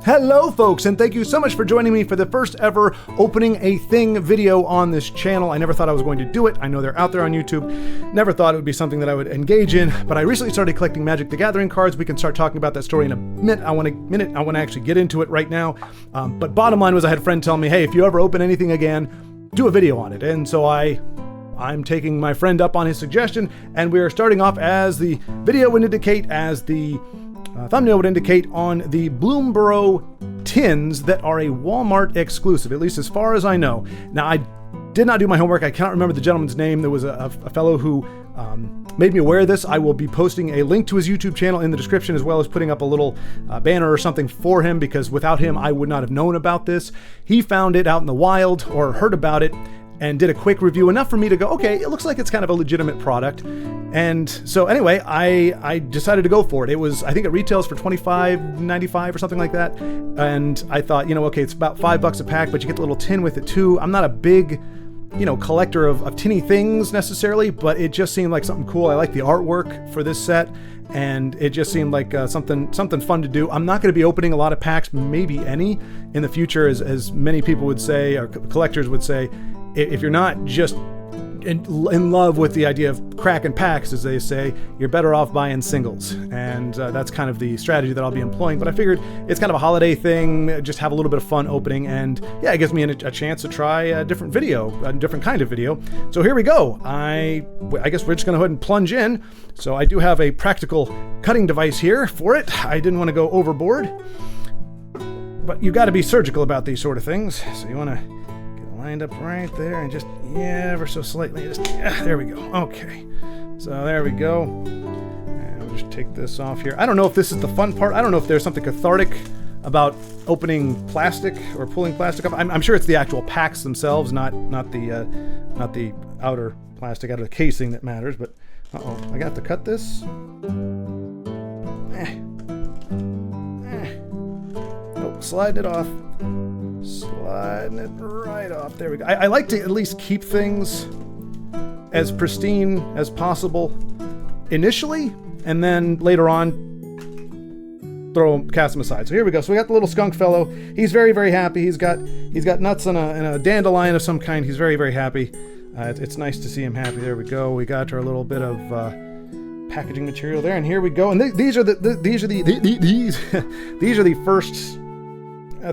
Hello folks, and thank you so much for joining me for the first ever opening a thing video on this channel. I never thought I was going to do it. I know they're out there on YouTube. Never thought it would be something that I would engage in, but I recently started collecting Magic the Gathering cards. We can start talking about that story in a minute. I want to actually get into it right now. But bottom line was I had a friend tell me, hey, if you ever open anything again, do a video on it. And so I'm taking my friend up on his suggestion, and we are starting off, as the video would indicate, as the thumbnail would indicate, on the Bloomborough tins that are a Wal-Mart exclusive, at least as far as I know. Now, I did not do my homework. I cannot remember the gentleman's name. There was a fellow who made me aware of this. I will be posting a link to his YouTube channel in the description, as well as putting up a little banner or something for him, because without him, I would not have known about this. He found it out in the wild, or heard about it, and did a quick review, enough for me to go, okay, it looks like it's kind of a legitimate product. And so anyway, I decided to go for it. It was, I think it retails for $25.95 or something like that. And I thought, okay, it's about $5 a pack, but you get the little tin with it too. I'm not a big, collector of tinny things necessarily, but it just seemed like something cool. I like the artwork for this set, and it just seemed like something fun to do. I'm not going to be opening a lot of packs, maybe any, in the future, as many people would say, or collectors would say. If you're not just in love with the idea of cracking packs, as they say, you're better off buying singles. And that's kind of the strategy that I'll be employing. But I figured it's kind of a holiday thing, just have a little bit of fun opening. And yeah, it gives me a chance to try a different video, a different kind of video. So here we go. I guess we're just going to go ahead and plunge in. So I do have a practical cutting device here for it. I didn't want to go overboard. But you got to be surgical about these sort of things. So you want to lined up right there, and just, ever so slightly, there we go. Okay, so there we go. And we'll just take this off here. I don't know if this is the fun part. I don't know if there's something cathartic about opening plastic or pulling plastic up. I'm sure it's the actual packs themselves, not the outer plastic, out of the casing, that matters. But I got to cut this. Nope, sliding it off. Sliding it right off. There we go. I like to at least keep things as pristine as possible initially, and then later on cast them aside. So here we go. So we got the little skunk fellow. He's very, very happy. He's got nuts and a dandelion of some kind. He's very, very happy. It's nice to see him happy. There we go. We got our little bit of packaging material there, and here we go. And these are the first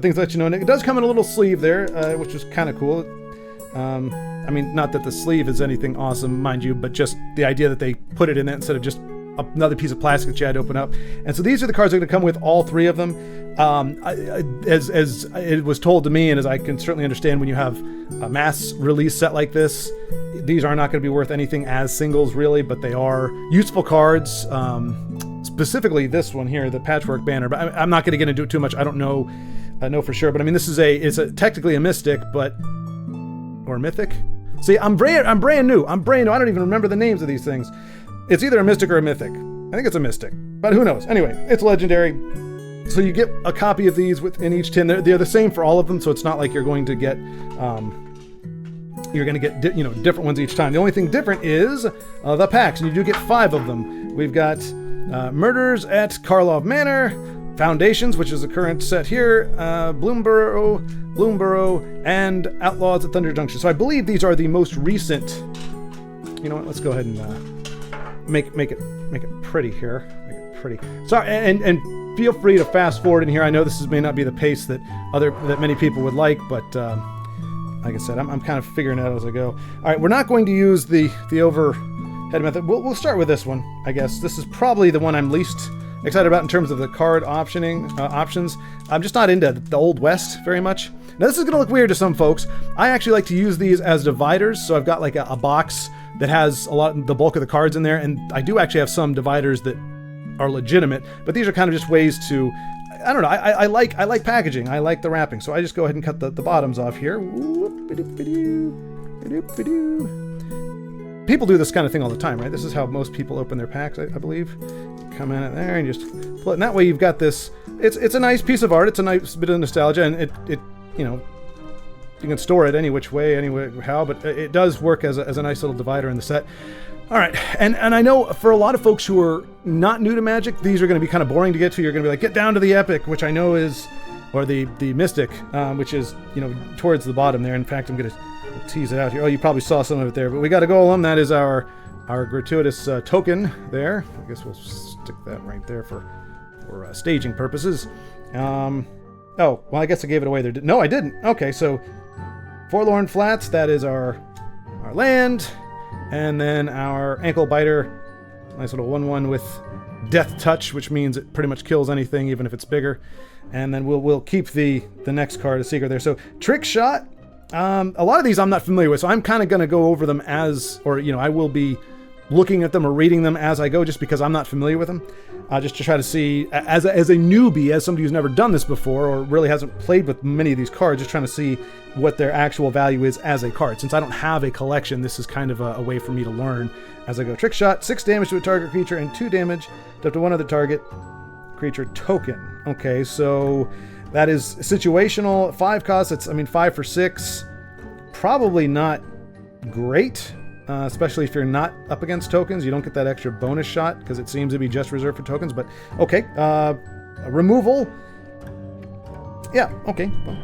things that and it does come in a little sleeve there, which is kind of cool. I mean, not that the sleeve is anything awesome, mind you, but just the idea that they put it in that instead of just another piece of plastic that you had to open up. And so these are the cards that are going to come with all three of them. As it was told to me, and as I can certainly understand, when you have a mass release set like this, these are not going to be worth anything as singles, really, but they are useful cards. Specifically this one here, the Patchwork Banner, but I'm not going to get into it too much. I don't know for sure, but I mean, this is it's technically a mystic, or mythic. See, I'm brand new. I don't even remember the names of these things. It's either a mystic or a mythic. I think it's a mystic, but who knows? Anyway, it's legendary. So you get a copy of these within each tin. They're the same for all of them, so it's not like you're going to get different ones each time. The only thing different is the packs, and you do get 5 of them. We've got Murders at Karlov Manor, Foundations, which is the current set here, Bloomborough, and Outlaws at Thunder Junction. So I believe these are the most recent. You know what? Let's go ahead and make it pretty here. Make it pretty. Sorry, and feel free to fast forward in here. I know this may not be the pace that many people would like, but like I said, I'm kind of figuring it out as I go. All right, we're not going to use the overhead method. We'll start with this one, I guess. This is probably the one I'm least excited about in terms of the card options. I'm just not into the Old West very much. Now, this is going to look weird to some folks. I actually like to use these as dividers, so I've got like a box that has the bulk of the cards in there, and I do actually have some dividers that are legitimate, but these are kind of just ways to, I don't know, I like packaging. I like the wrapping, so I just go ahead and cut the bottoms off here. People do this kind of thing all the time, right? This is how most people open their packs, I believe. Come in there and just pull it, and that way you've got this. It's a nice piece of art. It's a nice bit of nostalgia, and it you can store it any which way, how, but it does work as a nice little divider in the set. All right, and I know for a lot of folks who are not new to Magic, these are going to be kind of boring to get to. You're going to be like, get down to the epic, which I know is or the mystic, which is, you know, towards the bottom there. In fact, I'm going to tease it out here. Oh, you probably saw some of it there, but we got a golem. That is our gratuitous token there. I guess we'll stick that right there for staging purposes. Oh, well, I guess I gave it away there. No, I didn't. Okay, so Forlorn Flats, that is our land, and then our ankle biter, nice little 1/1 with death touch, which means it pretty much kills anything, even if it's bigger. And then we'll keep the next card a secret there. So trick shot. A lot of these I'm not familiar with, so I'm kind of going to go over them as, or, you know, I will be looking at them or reading them as I go, just because I'm not familiar with them. Just to try to see, as a newbie, as somebody who's never done this before or really hasn't played with many of these cards, just trying to see what their actual value is as a card. Since I don't have a collection, this is kind of a way for me to learn as I go. Trick shot, 6 damage to a target creature and 2 damage to up to one other target creature token. Okay, so that is situational. 5 costs. It's, I mean, 5 for 6. Probably not great. Especially if you're not up against tokens. You don't get that extra bonus shot because it seems to be just reserved for tokens. But okay, removal. Yeah, okay. Well,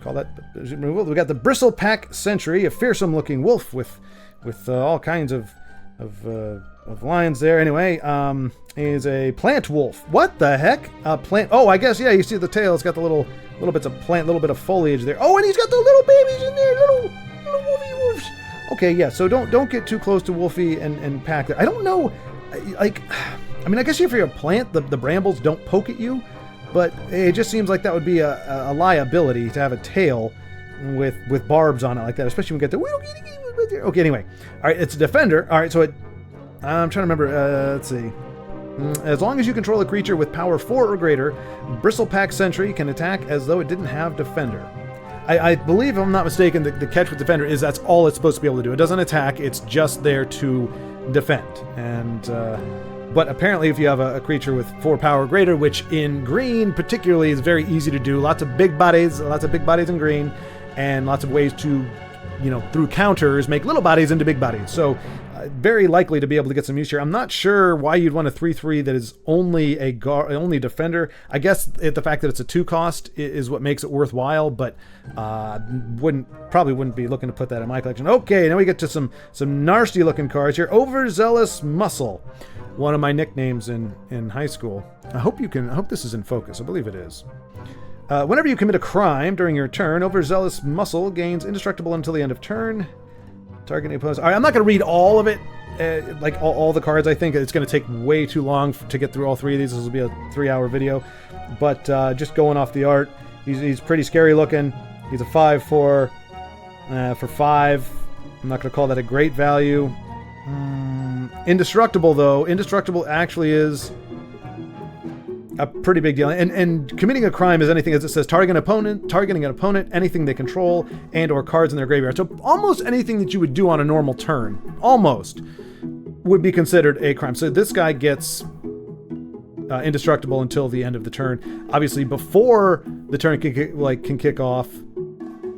call that removal. We got the Bristlepack Sentry, a fearsome-looking wolf with all kinds of lions there. Anyway, is a plant wolf. What the heck? Plant. Oh, I guess, yeah. You see the tail. It's got the little bits of plant, little bit of foliage there. Oh, and he's got the little babies in there, little wolfy wolves. Okay, yeah, so don't get too close to Wolfie and pack there. I don't know, like, I mean, I guess if you're a plant, the brambles don't poke at you, but it just seems like that would be a liability to have a tail with barbs on it like that, especially when you get the... Okay, anyway. All right, it's a defender. All right, so I'm trying to remember, let's see. As long as you control a creature with power 4 or greater, Bristlepack Sentry can attack as though it didn't have defender. I believe, if I'm not mistaken, the catch with defender is that's all it's supposed to be able to do. It doesn't attack, it's just there to defend. And but apparently if you have a creature with 4 power or greater, which in green particularly is very easy to do, lots of big bodies in green, and lots of ways to, you know, through counters, make little bodies into big bodies. So very likely to be able to get some use here. I'm not sure why you'd want a 3/3 that is only only defender. I guess the fact that it's a 2 cost is what makes it worthwhile, but probably wouldn't be looking to put that in my collection. Okay, now we get to some nasty looking cards here. Overzealous Muscle, one of my nicknames in high school. I hope this is in focus. I believe it is. Whenever you commit a crime during your turn, Overzealous Muscle gains indestructible until the end of turn. Targeting opponents. All right, I'm not going to read all of it, like all the cards. I think it's going to take way too long to get through all 3 of these. This will be a 3-hour video. But just going off the art, he's pretty scary looking. He's a 5/4 for 5. I'm not going to call that a great value. Indestructible, though. Indestructible actually is a pretty big deal. And committing a crime is anything, as it says, targeting an opponent, anything they control, and or cards in their graveyard. So almost anything that you would do on a normal turn, almost, would be considered a crime. So this guy gets indestructible until the end of the turn. Obviously, before the turn can kick off,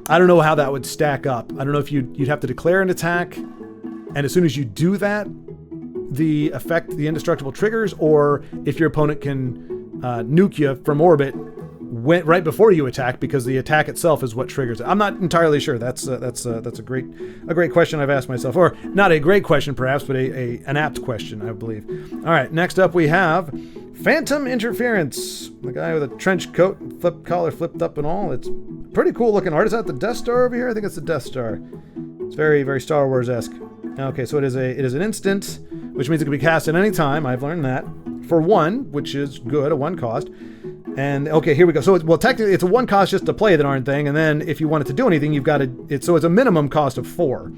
I don't know how that would stack up. I don't know if you'd have to declare an attack, and as soon as you do that, the indestructible triggers, or if your opponent can nuke you from orbit right before you attack, because the attack itself is what triggers it. I'm not entirely sure. That's a great question I've asked myself, or not a great question perhaps, but an apt question, I believe. All right, next up we have Phantom Interference, the guy with a trench coat, collar flipped up and all. It's pretty cool looking art. Is that the Death Star over here? I think it's the Death Star. It's very, very Star Wars-esque. Okay, so it is an instant, which means it can be cast at any time. I've learned that. For 1, which is good, a 1 cost. And okay, here we go. So technically it's a 1 cost just to play the darn thing, and then if you want it to do anything, you've got to. So it's a minimum cost of 4,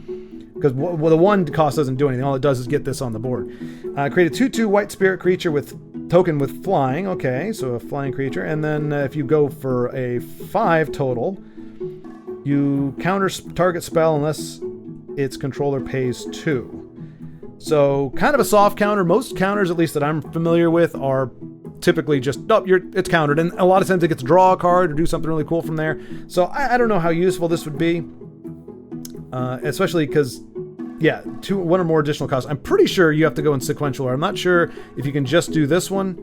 because the 1 cost doesn't do anything. All it does is get this on the board. Create a 2/2 white spirit creature with token with flying. Okay, so a flying creature, and then if you go for a 5 total, you counter target spell unless its controller pays 2. So kind of a soft counter. Most counters, at least that I'm familiar with, are typically just, it's countered. And a lot of times it gets to draw a card or do something really cool from there. So I don't know how useful this would be. Especially because, yeah, 1 or more additional costs. I'm pretty sure you have to go in sequential order. I'm not sure if you can just do this one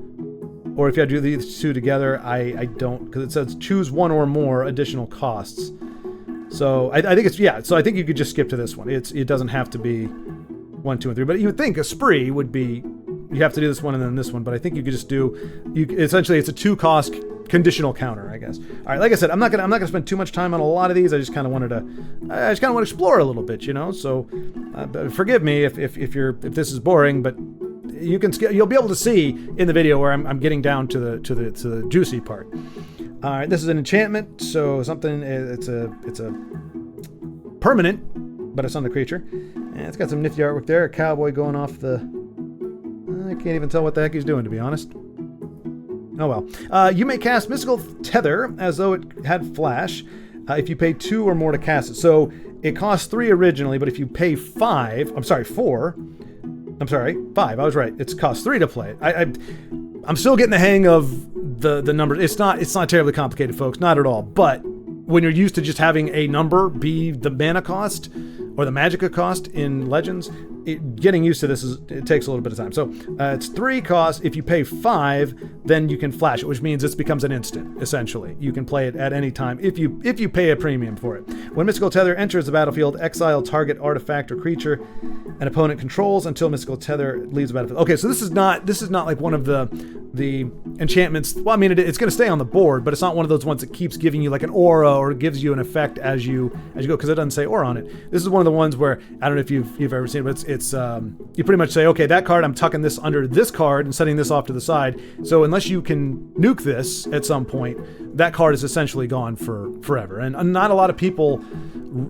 or if you have to do these two together, I don't, because it says choose one or more additional costs. So I think it's, yeah, so I think you could just skip to this one. It doesn't have to be 1, 2, and 3, but you would think a spree would be, you have to do this one and then this one, but I think you could just do, essentially it's a 2-cost conditional counter, I guess. All right, like I said, I'm not gonna spend too much time on a lot of these. I just kind of want to explore a little bit, you know. So forgive me if this is boring, but you'll be able to see in the video where I'm getting down to the juicy part. All right, this is an enchantment, so something, it's a permanent, but it's on the creature. And it's got some nifty artwork there. A cowboy going off the, I can't even tell what the heck he's doing, to be honest. Oh well. You may cast Mystical Tether as though it had flash if you pay 2 or more to cast it. So it costs 3 originally, but if you pay 4, I'm sorry, 5, I was right. It costs 3 to play it. I'm still getting the hang of the numbers. It's not terribly complicated, folks, not at all. But when you're used to just having a number be the mana cost or the magicka cost in Legends, getting used to this it takes a little bit of time. So it's 3 costs. If you pay 5, then you can flash it, which means this becomes an instant. Essentially, you can play it at any time if you pay a premium for it. When Mystical Tether enters the battlefield, exile target artifact or creature an opponent controls until Mystical Tether leaves the battlefield. Okay, so this is not like one of the enchantments. Well, I mean, it's going to stay on the board, but it's not one of those ones that keeps giving you like an aura or gives you an effect as you go, because it doesn't say aura on it. This is one of the ones where, I don't know if you've ever seen it, but it's you pretty much say, okay, that card, I'm tucking this under this card and setting this off to the side. So unless you can nuke this at some point, that card is essentially gone for forever. And not a lot of people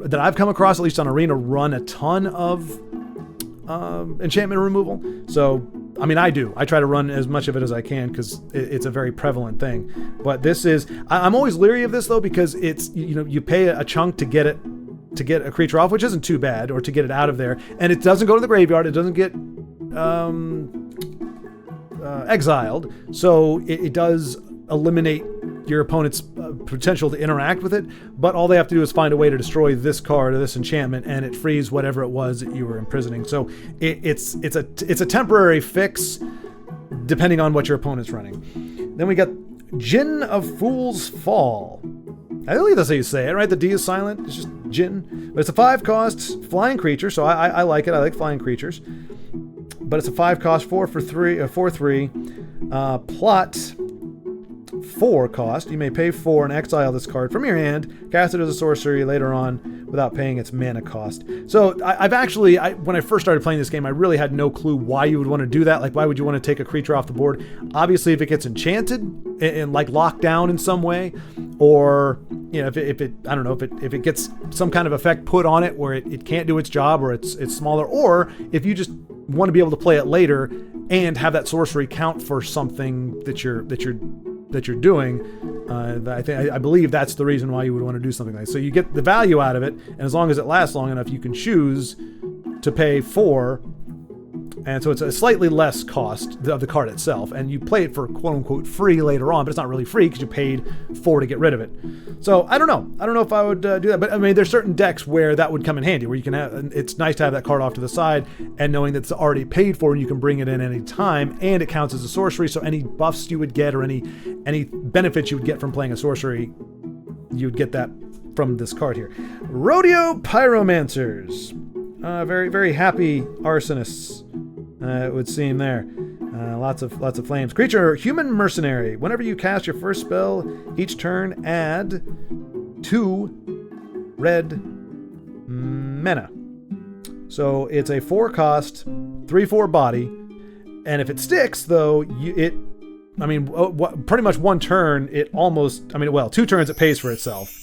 that I've come across, at least on Arena, run a ton of enchantment removal. So I mean, I do. I try to run as much of it as I can because it's a very prevalent thing. But this is, I'm always leery of this though, because it's, you know, you pay a chunk to get a creature off, which isn't too bad, or to get it out of there, and it doesn't go to the graveyard. It doesn't get exiled, so it does eliminate your opponent's potential to interact with it, but all they have to do is find a way to destroy this card or this enchantment, and it frees whatever it was that you were imprisoning. So it's a temporary fix depending on what your opponent's running. Then we got Djinn of Fool's Fall. I believe that's how you say it, right? The D is silent. It's just Djinn. But it's a 5-cost flying creature, so I like it. I like flying creatures. But it's a 5-cost 4/3 plot 4 cost. You may pay 4 and exile this card from your hand, cast it as a sorcery later on without paying its mana cost. So I've actually, when I first started playing this game, I really had no clue why you would want to do that. Like, why would you want to take a creature off the board? Obviously, if it gets enchanted and like locked down in some way, or you know, if it I don't know, if it gets some kind of effect put on it where it can't do its job, or it's smaller, or if you just want to be able to play it later and have that sorcery count for something that you're doing, I believe that's the reason why you would want to do something like that. So you get the value out of it, and as long as it lasts long enough, you can choose to pay 4, and so it's a slightly less cost of the card itself, and you play it for quote-unquote free later on, but it's not really free because you paid 4 to get rid of it. So I don't know if I would do that, but I mean, there's certain decks where that would come in handy, where you can have, it's nice to have that card off to the side, and knowing that it's already paid for and you can bring it in any time, and it counts as a sorcery, so any buffs you would get or any benefits you would get from playing a sorcery, you would get that from this card here. Rodeo Pyromancers. Very, very happy arsonists. It would seem there. Lots of flames. Creature, human mercenary. Whenever you cast your first spell each turn, add 2 red mana. So it's a 4-cost, 3/4 body, and if it sticks, though, pretty much one turn, it almost, 2 turns it pays for itself.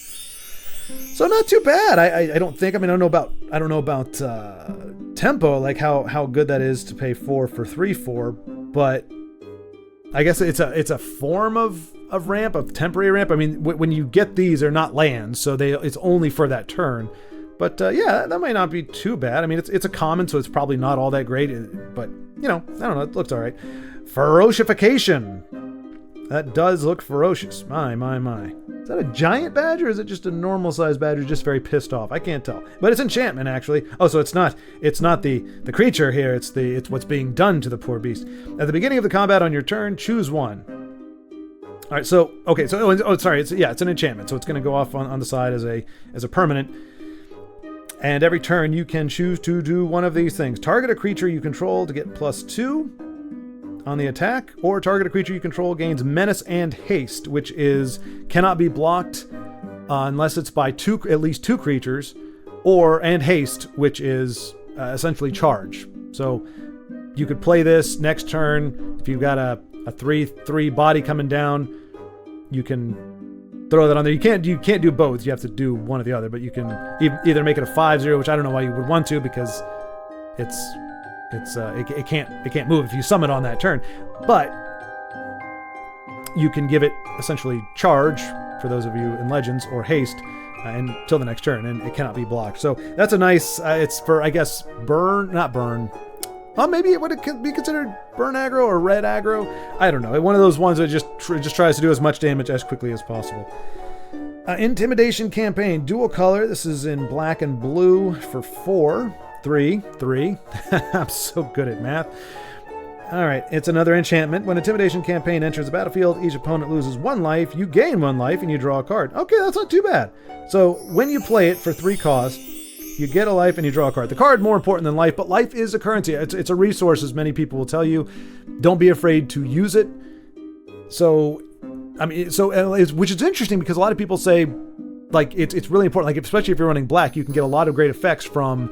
So not too bad. I don't think. I don't know about tempo, like how good that is to pay 4 for 3/4, but I guess it's a form of ramp, of temporary ramp. I mean, when you get these, they're not lands, so it's only for that turn. But yeah, that might not be too bad. I mean, it's a common, so it's probably not all that great. But I don't know. It looks all right. Ferocification. That does look ferocious. My. Is that a giant badger, or is it just a normal sized badger just very pissed off? I can't tell. But it's enchantment, actually. Oh, so it's not the creature here, it's what's being done to the poor beast. At the beginning of the combat on your turn, choose one. All right, so okay, so sorry, it's an enchantment, so it's going to go off on the side as a permanent. And every turn you can choose to do one of these things: target a creature you control to get +2 on the attack, or target a creature you control gains menace and haste, which cannot be blocked unless it's by at least two creatures, and haste, which is essentially charge. So you could play this next turn if you've got a 3/3 body coming down. You can throw that on there. You can't do both. You have to do one or the other, but you can either make it a 5/0, which I don't know why you would want to, because it can't move if you summon on that turn. But you can give it essentially charge, for those of you in Legends, or haste until the next turn, and it cannot be blocked. So that's a nice. It's for, I guess, not burn. Well, maybe it would be considered burn aggro or red aggro. I don't know. One of those ones that just tries to do as much damage as quickly as possible. Intimidation campaign, dual color. This is in black and blue for 3. I'm so good at math. All right, it's another enchantment. When Intimidation campaign enters the battlefield, each opponent loses 1 life. You gain 1 life, and you draw a card. Okay, that's not too bad. So when you play it for 3 cost, you get a life and you draw a card. The card more important than life, but life is a currency. It's a resource, as many people will tell you. Don't be afraid to use it. So, which is interesting, because a lot of people say, like, it's really important. Like, especially if you're running black, you can get a lot of great effects from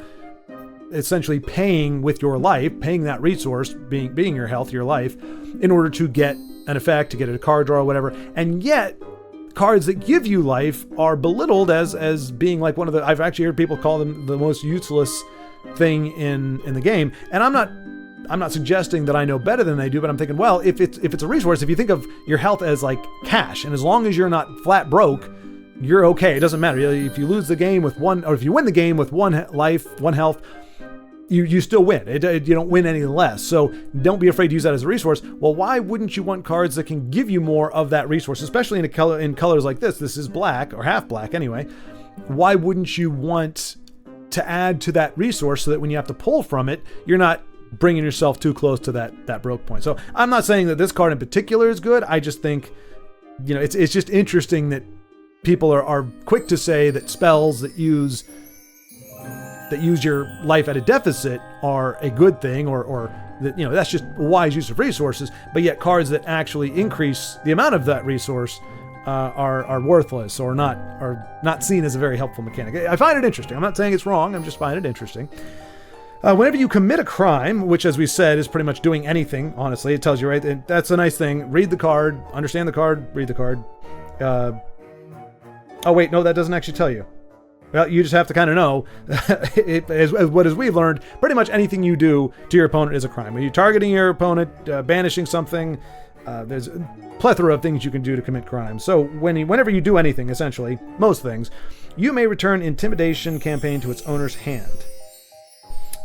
essentially paying with your life, paying that resource, being your health, your life, in order to get an effect, to get a card draw or whatever. And yet, cards that give you life are belittled as being like one of the, I've actually heard people call them the most useless thing in the game. And I'm not suggesting that I know better than they do, but I'm thinking, well, if it's a resource, if you think of your health as like cash, and as long as you're not flat broke, you're okay. It doesn't matter. If you lose the game with 1, or if you win the game with 1 life, 1 health, you still win. You don't win any less. So don't be afraid to use that as a resource. Well, why wouldn't you want cards that can give you more of that resource, especially in colors like this? This is black, or half black anyway. Why wouldn't you want to add to that resource so that when you have to pull from it, you're not bringing yourself too close to that broke point? So I'm not saying that this card in particular is good. I just think, it's just interesting that people are quick to say that spells that use your life at a deficit are a good thing, or that, that's just wise use of resources. But yet cards that actually increase the amount of that resource are worthless, or not seen as a very helpful mechanic. I find it interesting. I'm not saying it's wrong. I'm just finding it interesting. Whenever you commit a crime, which, as we said, is pretty much doing anything, honestly, it tells you, right? And that's a nice thing. Read the card, understand the card, read the card. Oh wait, no, that doesn't actually tell you. Well, you just have to kind of know, as we've learned, pretty much anything you do to your opponent is a crime. When you're targeting your opponent, banishing something, there's a plethora of things you can do to commit crimes. So whenever you do anything, essentially, most things, you may return Intimidation campaign to its owner's hand.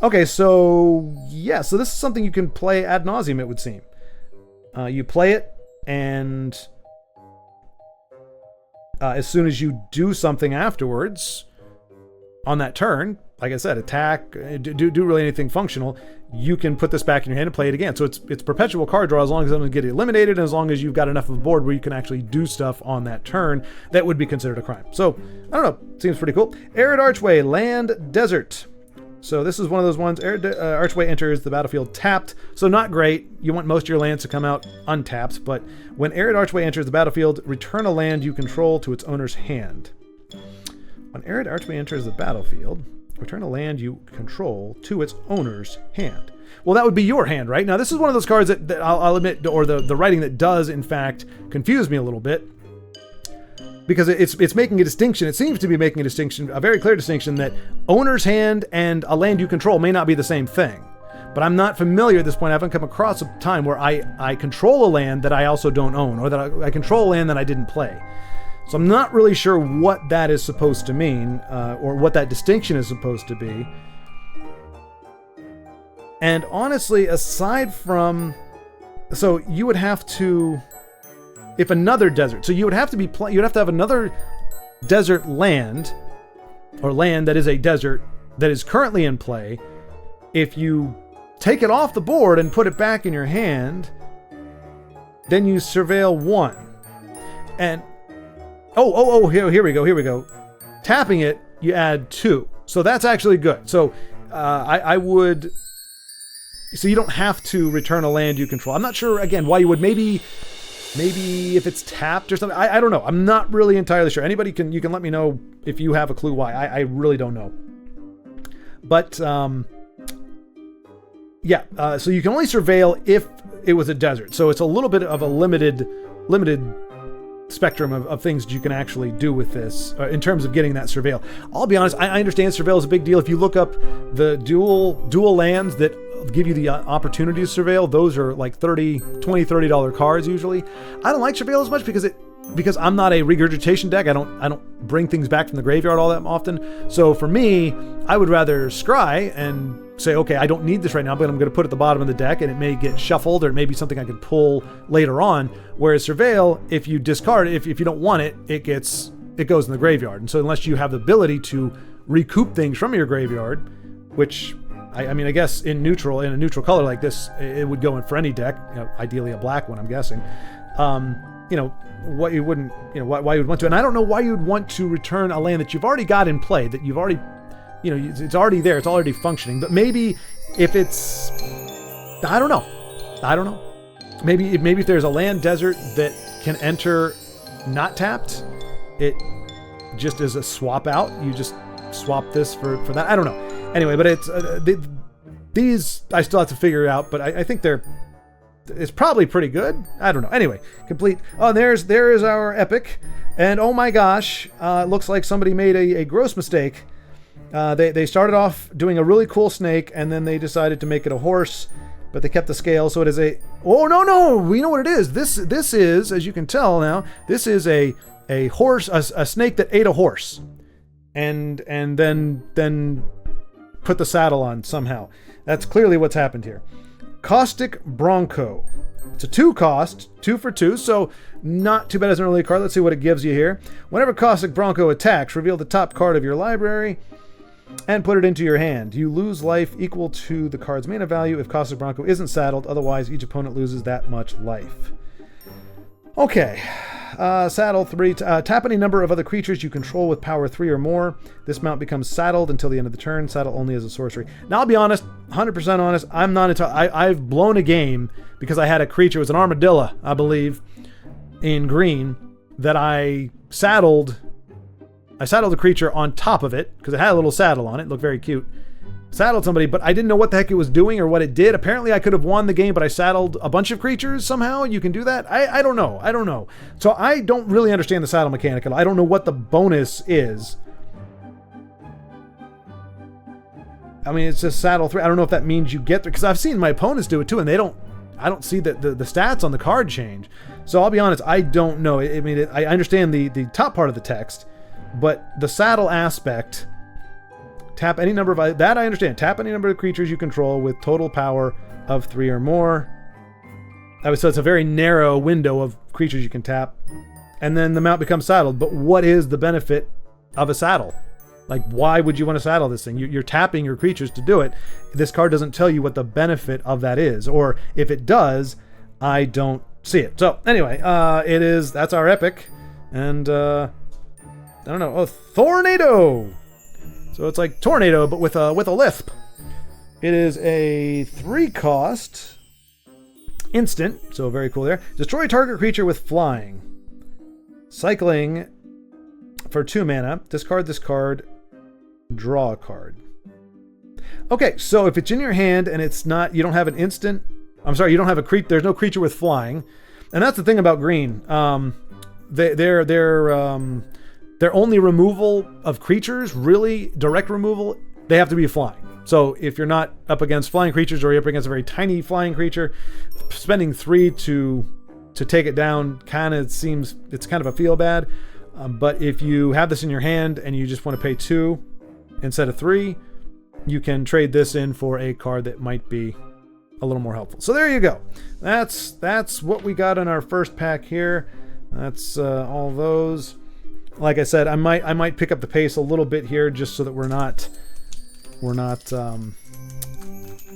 Okay, so yeah, so this is something you can play ad nauseum, it would seem. You play it, and as soon as you do something afterwards on that turn, like I said, attack, do really anything functional, you can put this back in your hand and play it again. So it's perpetual card draw as long as it doesn't get eliminated, and as long as you've got enough of a board where you can actually do stuff on that turn that would be considered a crime. So, I don't know, seems pretty cool. Arid Archway, Land, Desert. So this is one of those ones. Archway enters the battlefield tapped, so not great. You want most of your lands to come out untapped, but when Arid Archway enters the battlefield, return a land you control to its owner's hand. When Arid Archway enters the battlefield, return a land you control to its owner's hand. Well, that would be your hand, right? Now, this is one of those cards that I'll admit, or the writing that does, in fact, confuse me a little bit. Because it's making a distinction. It seems to be making a distinction, a very clear distinction, that owner's hand and a land you control may not be the same thing. But I'm not familiar at this point. I haven't come across a time where I control a land that I also don't own, or that I control a land that I didn't play. So I'm not really sure what that is supposed to mean, or what that distinction is supposed to be. And honestly, aside from... So you would have to... If another desert, so you would have to have another desert land, or land that is a desert that is currently in play. If you take it off the board and put it back in your hand, then you surveil 1. And oh, here we go. Tapping it, you add 2. So that's actually good. So I would... So you don't have to return a land you control. I'm not sure, again, why you would. Maybe if it's tapped or something. I don't know. I'm not really entirely sure. Anybody you can let me know if you have a clue why. I really don't know. But yeah, so you can only surveil if it was a desert. So it's a little bit of a limited spectrum of things you can actually do with this in terms of getting that surveil. I'll be honest, I understand surveil is a big deal. If you look up the dual lands that give you the opportunity to surveil, those are like $20-$30 cards usually. I don't like surveil as much because I'm not a regurgitation deck. I don't bring things back from the graveyard all that often. So for me, I would rather scry and say, okay, I don't need this right now, but I'm going to put it at the bottom of the deck, and it may get shuffled, or it may be something I could pull later on. Whereas surveil, if you discard it, if you don't want it, it goes in the graveyard. And so unless you have the ability to recoup things from your graveyard, which I mean, I guess in a neutral color like this, it would go in for any deck, ideally a black one, I'm guessing. What you wouldn't, why you would want to, and I don't know why you would want to return a land that you've already got in play, that you've already, it's already there, it's already functioning. But maybe if it's, I don't know. Maybe if there's a land desert that can enter not tapped, it just is a swap out. You just swap this for that. I don't know. Anyway, but it's these I still have to figure out, but I think it's probably pretty good. I don't know. Anyway, complete. Oh, there is our epic, and oh my gosh, it looks like somebody made a gross mistake. They started off doing a really cool snake, and then they decided to make it a horse, but they kept the scale, so it is a... Oh, no, we know what it is. This is, as you can tell now, this is a horse, a snake that ate a horse, and then put the saddle on somehow. That's clearly what's happened here. Caustic Bronco. It's a 2 cost, 2 for 2, so not too bad as an early card. Let's see what it gives you here. Whenever Caustic Bronco attacks, reveal the top card of your library and put it into your hand. You lose life equal to the card's mana value if Caustic Bronco isn't saddled. Otherwise, each opponent loses that much life. Okay. Saddle 3. Tap any number of other creatures you control with power 3 or more. This mount becomes saddled until the end of the turn. Saddle only as a sorcery. Now, I'll be honest, 100% honest, I'm not I've blown a game because I had a creature, it was an armadillo, I believe, in green, that I saddled the creature on top of it, because it had a little saddle on it. It looked very cute. Saddled somebody, but I didn't know what the heck it was doing or what it did. Apparently I could have won the game, but I saddled a bunch of creatures somehow. You can do that? I don't know. So I don't really understand the saddle mechanic. I don't know what the bonus is. I mean, it's just saddle 3. I don't know if that means you get there, because I've seen my opponents do it too, and I don't see the stats on the card change. So I'll be honest, I don't know. I understand the top part of the text, but the saddle aspect... Tap any number of... That I understand. Tap any number of creatures you control with total power of 3 or more. So it's a very narrow window of creatures you can tap. And then the mount becomes saddled. But what is the benefit of a saddle? Like, why would you want to saddle this thing? You're tapping your creatures to do it. This card doesn't tell you what the benefit of that is. Or if it does, I don't see it. So anyway, that's our epic. And I don't know. Oh, Tornado! So it's like Tornado, but with a lisp. It is a 3 cost instant, so very cool there. Destroy target creature with flying. Cycling for 2 mana. Discard this card. Draw a card. Okay, so if it's in your hand and it's not, you don't have an instant. I'm sorry, you don't have a creature. There's no creature with flying, and that's the thing about green. Their only removal of creatures, really direct removal, they have to be flying. So if you're not up against flying creatures, or you're up against a very tiny flying creature, spending 3 to take it down kind of seems, it's kind of a feel bad. But if you have this in your hand and you just want to pay 2 instead of 3, you can trade this in for a card that might be a little more helpful. So there you go. That's what we got in our first pack here. That's all those. Like I said, I might pick up the pace a little bit here, just so that we're not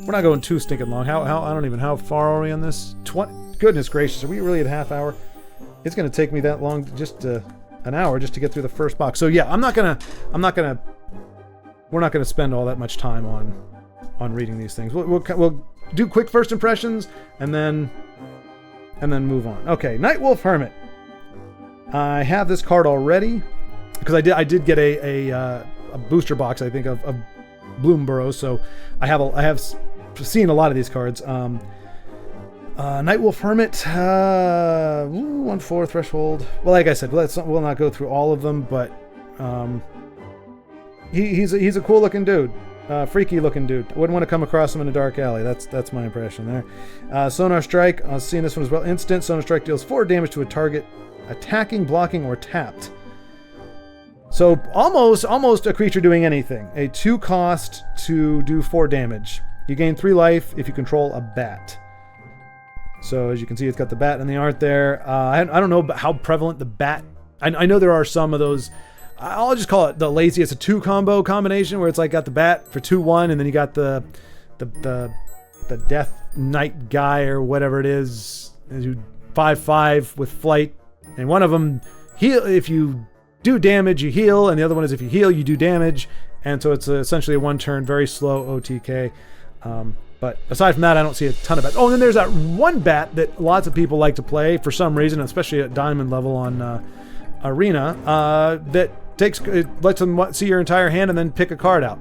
going too stinking long. How far are we on this? Goodness gracious, are we really at half hour? it's gonna take me that long, just an hour, just to get through the first box. So yeah, we're not gonna spend all that much time on reading these things. We'll do quick first impressions and then move on. Okay, Nightwolf Hermit. I have this card already because I did get a booster box, I think, of Bloom Burrows, so I have seen a lot of these cards. Nightwolf Hermit, 1/4 threshold. Well, like I said, we'll not go through all of them, but he's a cool looking dude, freaky looking dude. I wouldn't want to come across him in a dark alley. That's my impression there. Sonar Strike. I was seeing this one as well. Instant Sonar Strike deals 4 damage to a target, attacking, blocking, or tapped. So almost a creature doing anything. A 2 cost to do 4 damage. You gain 3 life if you control a bat. So as you can see, it's got the bat in the art there. I don't know how prevalent the bat. I know there are some of those. I'll just call it the lazy. It's a 2 combo combination where it's like got the bat for 2/1, and then you got the Death Knight guy or whatever it is, 5/5 with flight, and one of them heal. If you do damage, you heal, and the other one is if you heal, you do damage, and so it's essentially a 1-turn, very slow OTK. But aside from that, I don't see a ton of bats. Oh, and then there's that one bat that lots of people like to play for some reason, especially at diamond level on Arena, that lets them see your entire hand and then pick a card out.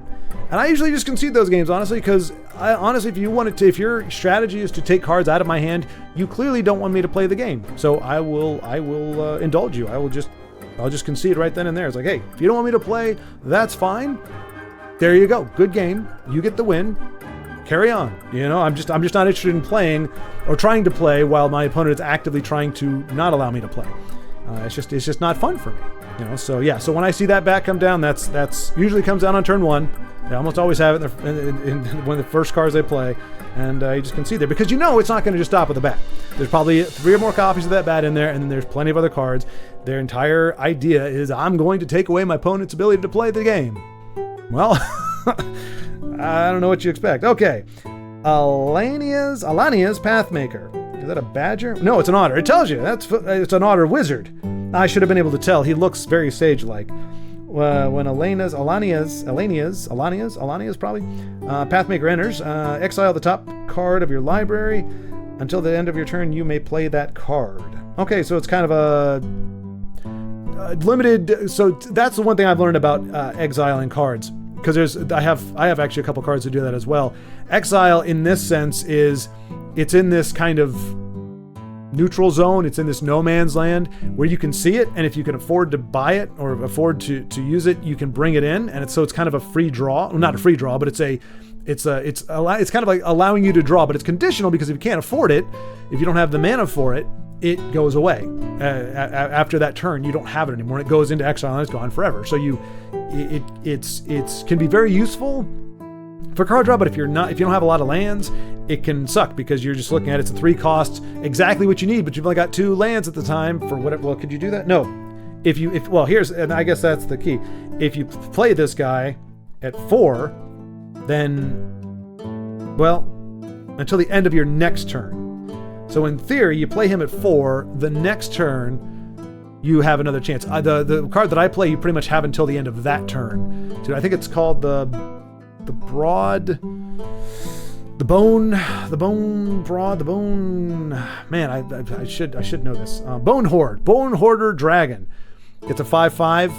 And I usually just concede those games, honestly, because if your strategy is to take cards out of my hand, you clearly don't want me to play the game. So I will indulge you. I'll just concede right then and there. It's like, hey, if you don't want me to play, that's fine. There you go. Good game. You get the win. Carry on. I'm just not interested in playing or trying to play while my opponent is actively trying to not allow me to play. It's just not fun for me. So yeah. So when I see that bat come down, that's usually comes down on turn 1. I almost always have it in one of the first cards I play, and you just concede there because it's not going to just stop with the bat. There's probably 3 or more copies of that bat in there, and then there's plenty of other cards. Their entire idea is I'm going to take away my opponent's ability to play the game. Well. I don't know what you expect. Okay. Alania's Pathmaker. Is that a badger? No, it's an otter. It tells you. It's an otter wizard. I should have been able to tell. He looks very sage-like. When Alania's probably. Pathmaker enters. Exile the top card of your library. Until the end of your turn, you may play that card. Okay, so it's kind of a limited. So that's the one thing I've learned about exiling cards. Because I have actually a couple cards that do that as well. Exile in this sense it's in this kind of neutral zone. It's in this no man's land where you can see it, and if you can afford to buy it or afford to use it, you can bring it in, and it's kind of a free draw. Well, not a free draw, but it's kind of like allowing you to draw, but it's conditional because if you can't afford it, if you don't have the mana for it, it goes away. After that turn, you don't have it anymore. It goes into exile and it's gone forever. So it can be very useful for card draw, but if you don't have a lot of lands, it can suck because you're just looking at it's a 3 cost, exactly what you need, but you've only got 2 lands at the time for whatever. Well, could you do that? No. And I guess that's the key. If you play this guy at 4, then, until the end of your next turn. So in theory, you play him at 4. The next turn, you have another chance. The card that I play, you pretty much have until the end of that turn. So I think it's called the bone. Man, I should know this. Bone Hoarder Dragon. It's a 5/5,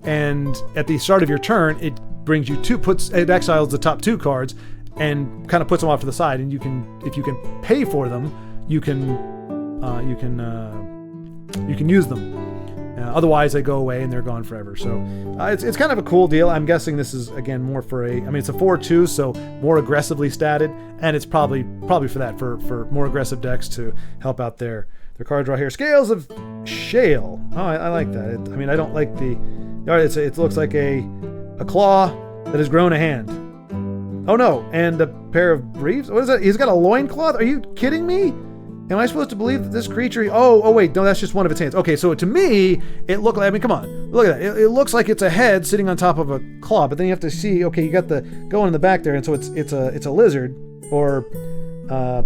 and at the start of your turn, it brings you it exiles the top 2 cards and kind of puts them off to the side. And if you can pay for them, you can use them. Otherwise, they go away and they're gone forever. So it's kind of a cool deal. I'm guessing this is again more for it's a 4/2, so more aggressively statted, and it's probably for that for more aggressive decks to help out their card draw here. Scales of Shale. Oh, I like that. I don't like it looks like a claw that has grown a hand. Oh no, and a pair of briefs? What is that? He's got a loincloth? Are you kidding me? Am I supposed to believe that this creature... Oh, wait, no, that's just one of its hands. Okay, so to me, it looked like... come on. Look at that. It looks like it's a head sitting on top of a claw, but then you have to see... Okay, you got the going in the back there, and so it's a lizard, or a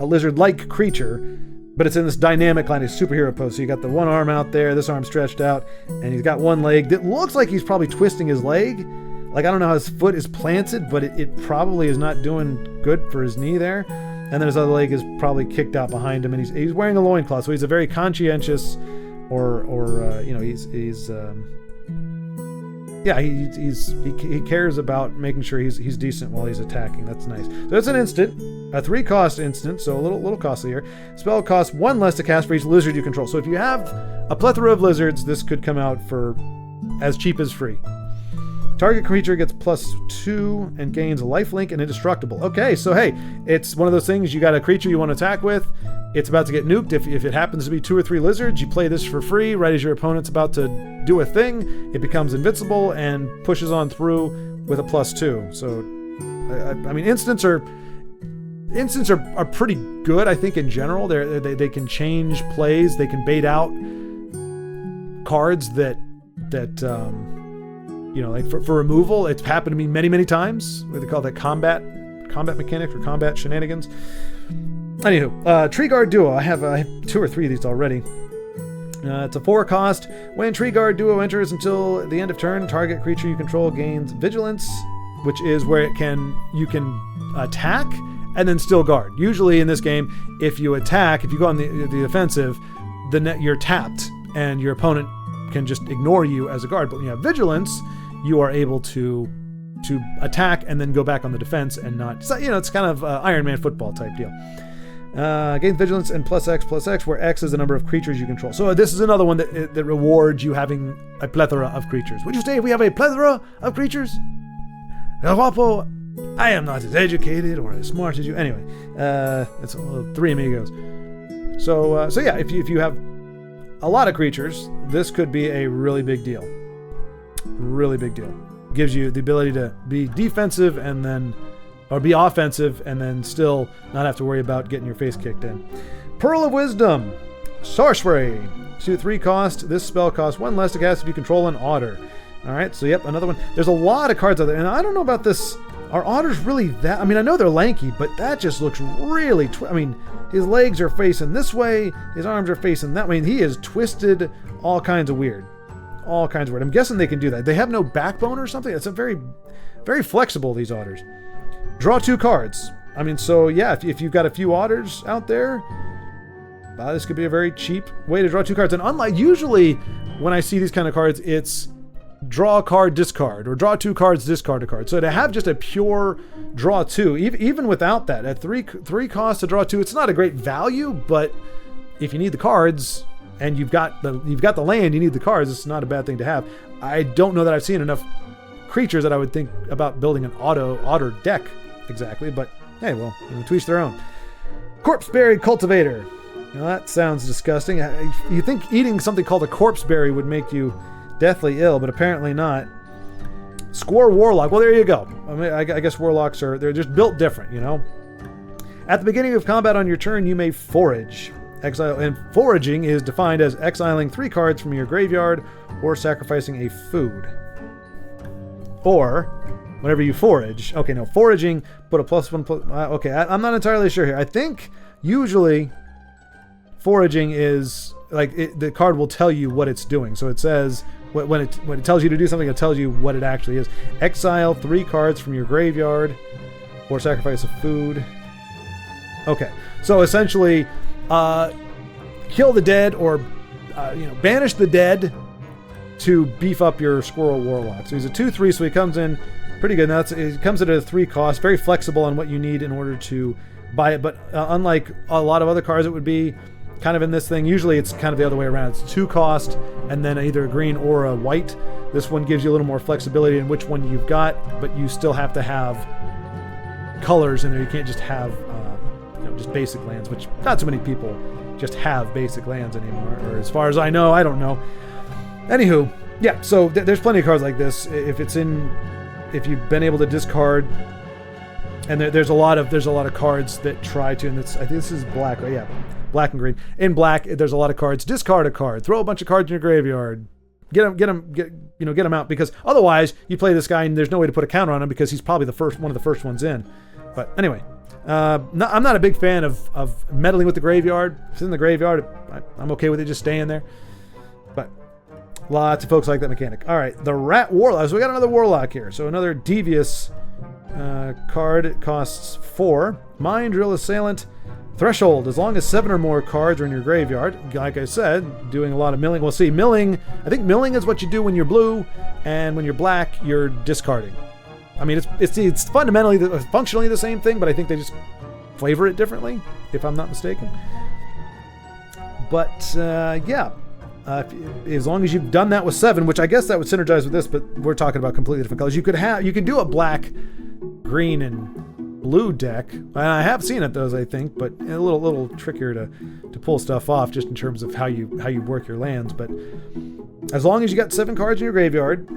lizard-like creature, but it's in this dynamic kind of superhero pose. So you got the one arm out there, this arm stretched out, and he's got one leg that looks like he's probably twisting his leg. Like, I don't know how his foot is planted, but it probably is not doing good for his knee there. And then his other leg is probably kicked out behind him, and he's wearing a loincloth. So he's a very conscientious, he cares about making sure he's decent while he's attacking. That's nice. So it's an instant, a 3-cost instant, so a little costly here. Spell costs 1 less to cast for each lizard you control. So if you have a plethora of lizards, this could come out for as cheap as free. Target creature gets +2 and gains a lifelink and indestructible. Okay, so hey, it's one of those things. You got a creature you want to attack with. It's about to get nuked. If it happens to be 2 or 3 lizards, you play this for free. Right as your opponent's about to do a thing, it becomes invincible and pushes on through with a +2. So, I mean, instants are pretty good, I think, in general. They can change plays. They can bait out cards that like for removal. It's happened to me many times. What they call that combat mechanic or combat shenanigans. Anywho, Tree Guard Duo. I have 2 or 3 of these already. It's a 4-cost. When Tree Guard Duo enters until the end of turn, target creature you control gains Vigilance, which is where you can attack and then still guard. Usually in this game, if you attack, if you go on the offensive, you're tapped and your opponent can just ignore you as a guard. But when you have Vigilance, you are able to attack and then go back on the defense and not. So, it's kind of Iron Man football type deal. Gain Vigilance and +X, where X is the number of creatures you control. So this is another one that rewards you having a plethora of creatures. Would you say we have a plethora of creatures? Guapo, I am not as educated or as smart as you. Anyway, it's three amigos. So yeah, if you have a lot of creatures, this could be a really big deal. Really big deal. Gives you the ability to be defensive or be offensive and then still not have to worry about getting your face kicked in. Pearl of Wisdom. Sorcery. 2/3 cost. This spell costs 1 less to cast if you control an otter. Alright, so yep, another one. There's a lot of cards out there, and I don't know about this. Are otters really that? I mean, I know they're lanky, but that just looks really... his legs are facing this way, his arms are facing that way, and he is twisted all kinds of weird. All kinds of weird. I'm guessing they can do that. They have no backbone or something? It's a very, very flexible, these otters. Draw 2 cards. I mean, so yeah, if you've got a few otters out there, this could be a very cheap way to draw 2 cards. And unlike, usually when I see these kind of cards, it's draw a card, discard, or draw 2 cards, discard a card. So to have just a pure draw 2, even without that, at 3 costs to draw 2, it's not a great value, but if you need the cards and you've got the land, you need the cards, it's not a bad thing to have. I don't know that I've seen enough creatures that I would think about building an otter deck exactly, but hey, well, to each their own. Corpseberry Cultivator. Now that sounds disgusting. You think eating something called a corpseberry would make you deathly ill, but apparently not. Squore Warlock. Well, there you go. I mean, I guess warlocks they're just built different, At the beginning of combat on your turn, you may forage. And foraging is defined as exiling 3 cards from your graveyard or sacrificing a food. Or, whenever you forage. Okay, no, foraging, put a +1. Okay, I'm not entirely sure here. I think usually foraging is the card will tell you what it's doing. So it says when it tells you to do something, it tells you what it actually is. Exile 3 cards from your graveyard or sacrifice a food. Okay, so essentially, kill the dead or banish the dead to beef up your Squirrel Warlock. So he's a 2/3, so he comes in pretty good. Now it comes at a 3 cost, very flexible on what you need in order to buy it. But unlike a lot of other cards, it would be kind of in this thing. Usually it's kind of the other way around. It's 2 cost and then either a green or a white. This one gives you a little more flexibility in which one you've got, but you still have to have colors in there. You can't just have just basic lands, which not so many people just have basic lands anymore, or as far as I know, I don't know. Anywho, yeah, so there's plenty of cards like this. If you've been able to discard, and there's a lot of cards that try to, and I think this is black, right? Yeah, black and green. In black, there's a lot of cards. Discard a card, throw a bunch of cards in your graveyard, get them out, because otherwise you play this guy and there's no way to put a counter on him because he's probably one of the first ones in. But anyway, No, I'm not a big fan of meddling with the graveyard. If it's in the graveyard, I'm okay with it just staying there. But lots of folks like that mechanic. All right, the Rat Warlock. So we got another Warlock here. So another devious card. It costs 4. Mind Drill Assailant. Threshold. As long as 7 or more cards are in your graveyard. Like I said, doing a lot of milling. We'll see. Milling. I think milling is what you do when you're blue, and when you're black, you're discarding. I mean, it's fundamentally, functionally the same thing, but I think they just flavor it differently, if I'm not mistaken. But yeah, as long as you've done that with 7, which I guess that would synergize with this, but we're talking about completely different colors. You could do a black, green, and blue deck, and I have seen it those, I think, but a little trickier to pull stuff off, just in terms of how you work your lands. But as long as you got 7 cards in your graveyard,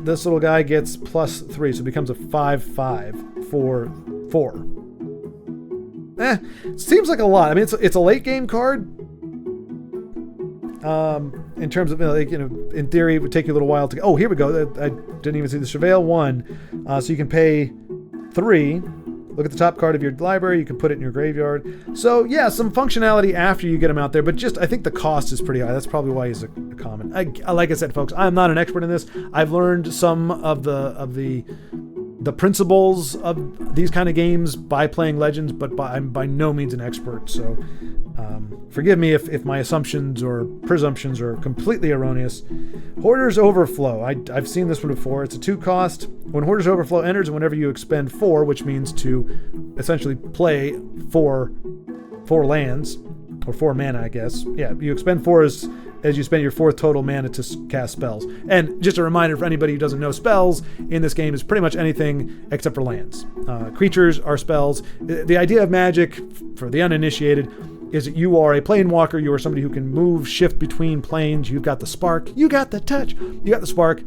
this little guy gets +3, so it becomes a 5/5 for 4. Seems like a lot. I mean, it's a late game card. In terms of, in theory, it would take you a little while to. Oh, here we go. I didn't even see the Surveil 1. So you can pay 3. Look at the top card of your library. You can put it in your graveyard. So yeah, some functionality after you get him out there, but just I think the cost is pretty high. That's probably why he's a common. Like I said, folks, I'm not an expert in this. I've learned some of the principles of these kind of games by playing Legends, but I'm by no means an expert. So forgive me if my assumptions or presumptions are completely erroneous. Hoarder's Overflow. I've seen this one before. It's a 2 cost. When Hoarder's Overflow enters, whenever you expend 4, which means to essentially play 4 lands, or 4 mana, I guess. Yeah, you expend 4 as you spend your 4th total mana to cast spells. And just a reminder for anybody who doesn't know, spells in this game is pretty much anything except for lands. Creatures are spells. The idea of Magic, for the uninitiated, is that you are a planewalker. You are somebody who can move, shift between planes. You've got the spark. You got the touch. You got the spark.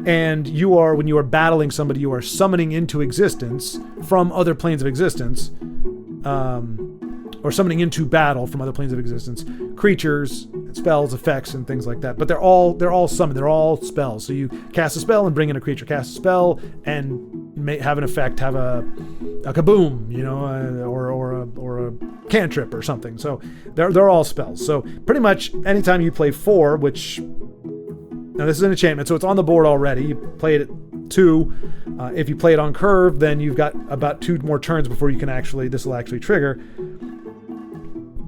And you are, when you are battling somebody, you are summoning into existence from other planes of existence, or summoning into battle from other planes of existence, creatures, spells, effects, and things like that. But they're all summoned. They're all spells. So you cast a spell and bring in a creature. Cast a spell and have an effect. Have a kaboom, or a cantrip or something. So they're all spells. So pretty much anytime you play 4, which now this is an enchantment, so it's on the board already. You play it at 2. If you play it on curve, then you've got about 2 more turns before you can this will actually trigger.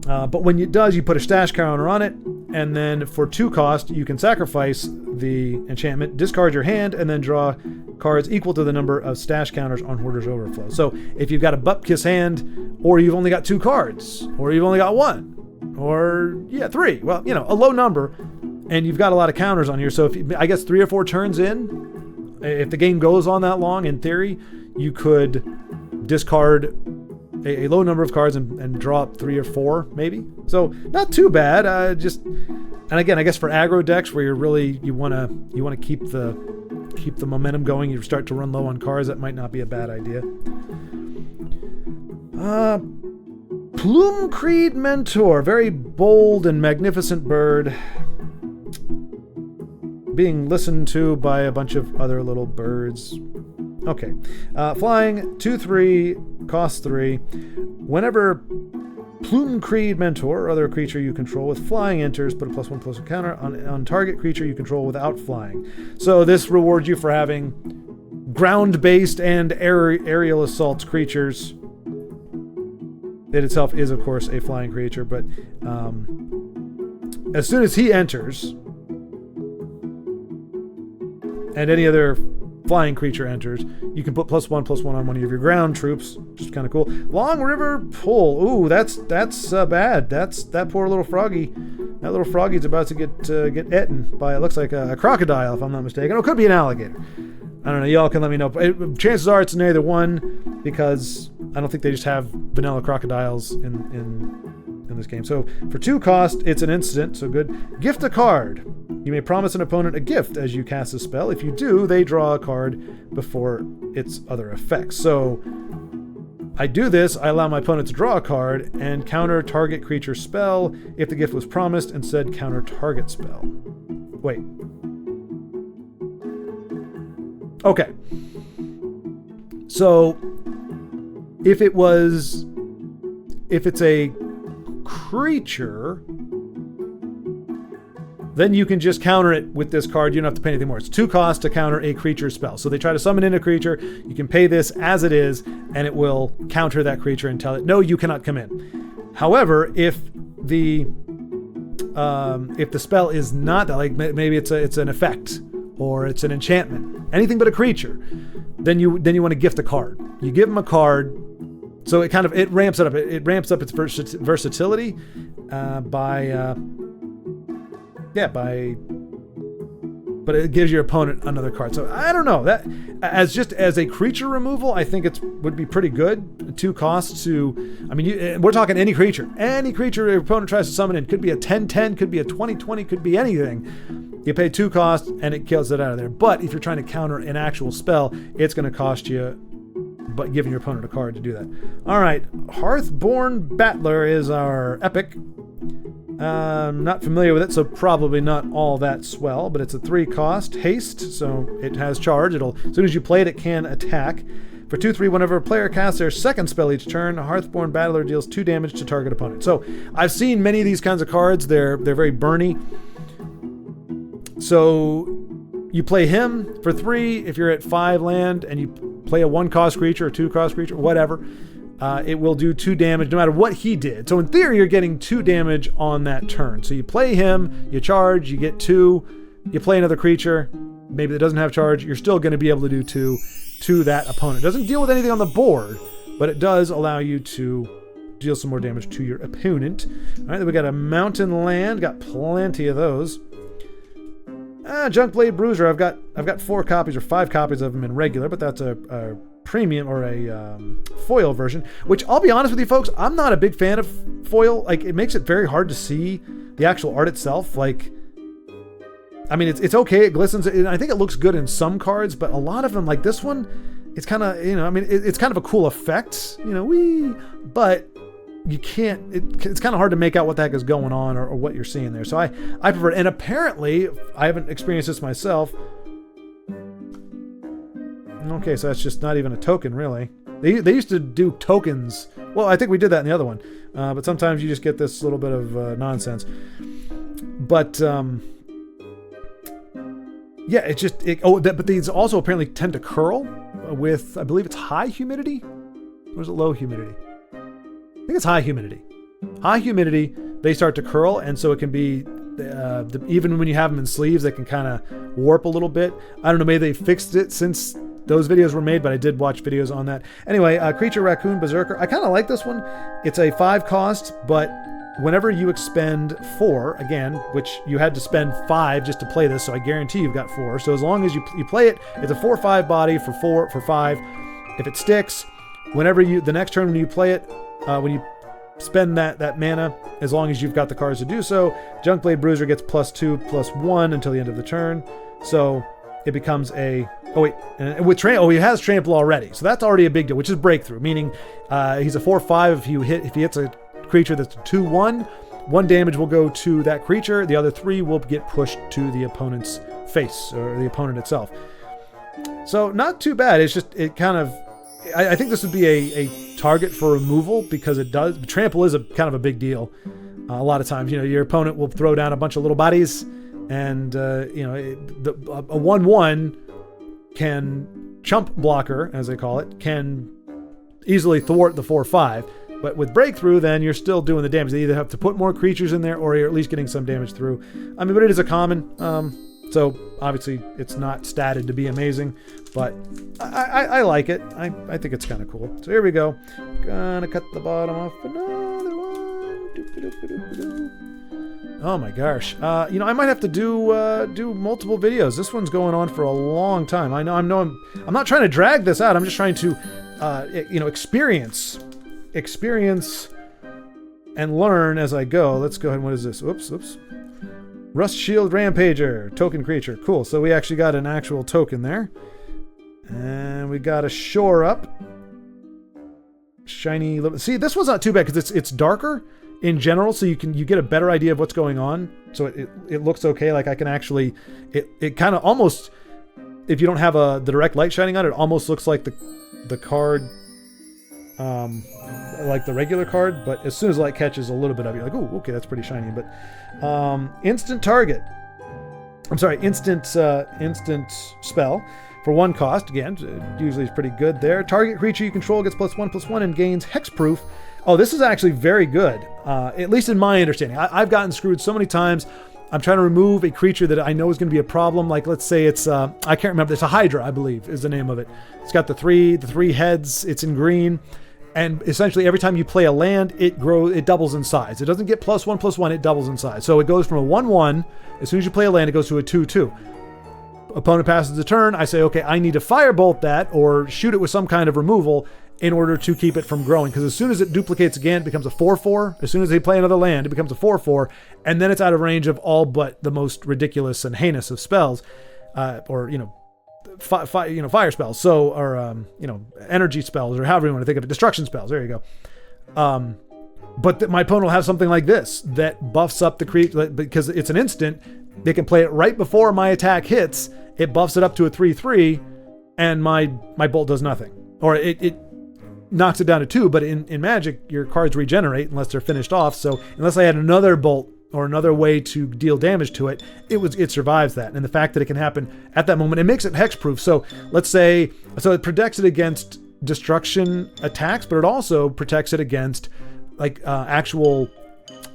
But when it does, you put a stash counter on it, and then for 2 cost, you can sacrifice the enchantment, discard your hand, and then draw cards equal to the number of stash counters on Hoarder's Overflow. So if you've got a butt-kiss hand, or you've only got 2 cards, or you've only got 1, or 3, well, a low number, and you've got a lot of counters on here. So I guess 3 or 4 turns in, if the game goes on that long, in theory, you could discard a low number of cards and draw up 3 or 4, maybe. So not too bad. And again, I guess for aggro decks where you want to keep the momentum going, you start to run low on cards, that might not be a bad idea. Plume Creed Mentor, very bold and magnificent bird, being listened to by a bunch of other little birds. Okay. Flying, 2/3, cost 3. Whenever Plume Creed Mentor or other creature you control with flying enters, put a +1/+1 counter on target creature you control without flying. So this rewards you for having ground-based and aerial assault creatures. It itself is, of course, a flying creature, but as soon as he enters, and any other flying creature enters, you can put +1/+1 on one of your ground troops, which is kind of cool. Long River Pull. Ooh, that's bad. That's that poor little froggy. That little froggy's about to get eaten by, it looks like a crocodile, if I'm not mistaken. Or it could be an alligator. I don't know. Y'all can let me know. Chances are it's neither one, because I don't think they just have vanilla crocodiles in this game. So for 2 cost, it's an instant, so good. Gift a card. You may promise an opponent a gift as you cast a spell. If you do, they draw a card before its other effects. So I do this, I allow my opponent to draw a card and counter target creature spell if the gift was promised, and said counter target spell. Wait. Okay. So if it's a creature, then you can just counter it with this card. You don't have to pay anything more. It's 2 costs to counter a creature spell. So they try to summon in a creature. You can pay this as it is, and it will counter that creature and tell it, no, you cannot come in. However, if the spell is not that, like maybe it's an effect or it's an enchantment, anything but a creature, then you want to gift a card. You give them a card, so it ramps it up. It ramps up its versatility but it gives your opponent another card. So I don't know, that as a creature removal, I think it would be pretty good. 2 costs to, I mean, we're talking any creature your opponent tries to summon in. Could be a 10/10, could be a 20/20, could be anything. You pay 2 costs and it kills it out of there. But if you're trying to counter an actual spell, it's going to cost you, but giving your opponent a card to do that. All right, Hearthborn Battler is our epic. Not familiar with it, so probably not all that swell, but it's a 3 cost haste, so it has charge. As soon as you play it, it can attack. For 2/3, whenever a player casts their second spell each turn, Hearthborn Battler deals 2 damage to target opponent. So I've seen many of these kinds of cards. They're very burny. So you play him for 3. If you're at 5 land and you play a 1-cost creature or 2-cost creature, whatever, it will do 2 damage no matter what he did. So in theory, you're getting 2 damage on that turn. So you play him, you charge, you get 2. You play another creature, maybe that doesn't have charge, you're still going to be able to do 2 to that opponent. It doesn't deal with anything on the board, but it does allow you to deal some more damage to your opponent. All right, then we got a mountain land, got plenty of those. Junkblade Bruiser, I've got 4 copies or 5 copies of them in regular, but that's a premium or a foil version, which I'll be honest with you folks, I'm not a big fan of foil. Like, it makes it very hard to see the actual art itself. Like, I mean, it's okay, it glistens, and I think it looks good in some cards, but a lot of them, like this one, it's kind of, I mean, it's kind of a cool effect, but you can't, it's kind of hard to make out what the heck is going on or what you're seeing there. So I prefer it. And apparently, I haven't experienced this myself. Okay, so that's just not even a token, really. They used to do tokens. Well, I think we did that in the other one. But sometimes you just get this little bit of nonsense. But, yeah, but these also apparently tend to curl with, I believe it's high humidity? Or is it low humidity? I think it's high humidity. High humidity, they start to curl, and so it can be, even when you have them in sleeves, they can kind of warp a little bit. I don't know, maybe they fixed it since those videos were made, but I did watch videos on that. Anyway, Creature Raccoon Berserker. I kind of like this one. It's a 5 cost, but whenever you expend 4, again, which you had to spend 5 just to play this, so I guarantee you've got 4. So as long as you play it, it's a 4/5 body for 5. If it sticks, the next turn when you play it, when you spend that mana, as long as you've got the cards to do so, Junkblade Bruiser gets +2/+1 until the end of the turn. So it becomes a... Oh wait, and with he has trample already, so that's already a big deal, which is breakthrough, meaning he's a 4/5 if he hits a creature that's a 2/1, 1 damage will go to that creature, the other 3 will get pushed to the opponent's face, or the opponent itself. So not too bad, it's just, it kind of, I think this would be a target for removal, because trample is a kind of a big deal. A lot of times, your opponent will throw down a bunch of little bodies, and a 1/1 can, chump blocker, as they call it, can easily thwart the 4/5. But with breakthrough, then you're still doing the damage. They either have to put more creatures in there, or you're at least getting some damage through. I mean, but it is a common, so obviously it's not statted to be amazing, but I like it. I think it's kind of cool. So here we go. Gonna cut the bottom off another one. Oh my gosh. I might have to do multiple videos. This one's going on for a long time. I'm not trying to drag this out. I'm just trying to, experience and learn as I go. Let's go ahead. What is this? Oops. Rust Shield Rampager, token creature. Cool. So we actually got an actual token there. And we got a shore up. Shiny. See, this one's not too bad because it's darker in general, so you get a better idea of what's going on. So it looks okay. Like I can actually, it kind of almost, if you don't have the direct light shining on it, it almost looks like the card like the regular card, but as soon as light catches a little bit of it, you're like, oh, okay, that's pretty shiny. But instant target. I'm sorry, instant spell for 1 cost. Again, usually is pretty good there. Target creature you control gets +1/+1 and gains hexproof. Oh, this is actually very good, at least in my understanding. I've gotten screwed so many times. I'm trying to remove a creature that I know is going to be a problem. Like, let's say it's, I can't remember. It's a Hydra, I believe, is the name of it. It's got the three heads. It's in green. And essentially every time you play a land, it doubles in size. It doesn't get +1/+1, it doubles in size. So it goes from a 1/1, as soon as you play a land, it goes to a 2/2. Opponent passes the turn, I say, okay, I need to firebolt that or shoot it with some kind of removal in order to keep it from growing. Because as soon as it duplicates again, it becomes a 4/4. As soon as they play another land, it becomes a 4/4. And then it's out of range of all but the most ridiculous and heinous of spells. Fire spells, so, or energy spells, or however you want to think of it, destruction spells. There you go. But my opponent will have something like this that buffs up the creature because it's an instant. They can play it right before my attack hits. It buffs it up to a 3/3, and my bolt does nothing, or it knocks it down to 2. But in Magic, your cards regenerate unless they're finished off. So unless I had another bolt or another way to deal damage to it, it survives that. And the fact that it can happen at that moment, it makes it hexproof. So let's say, it protects it against destruction attacks, but it also protects it against like actual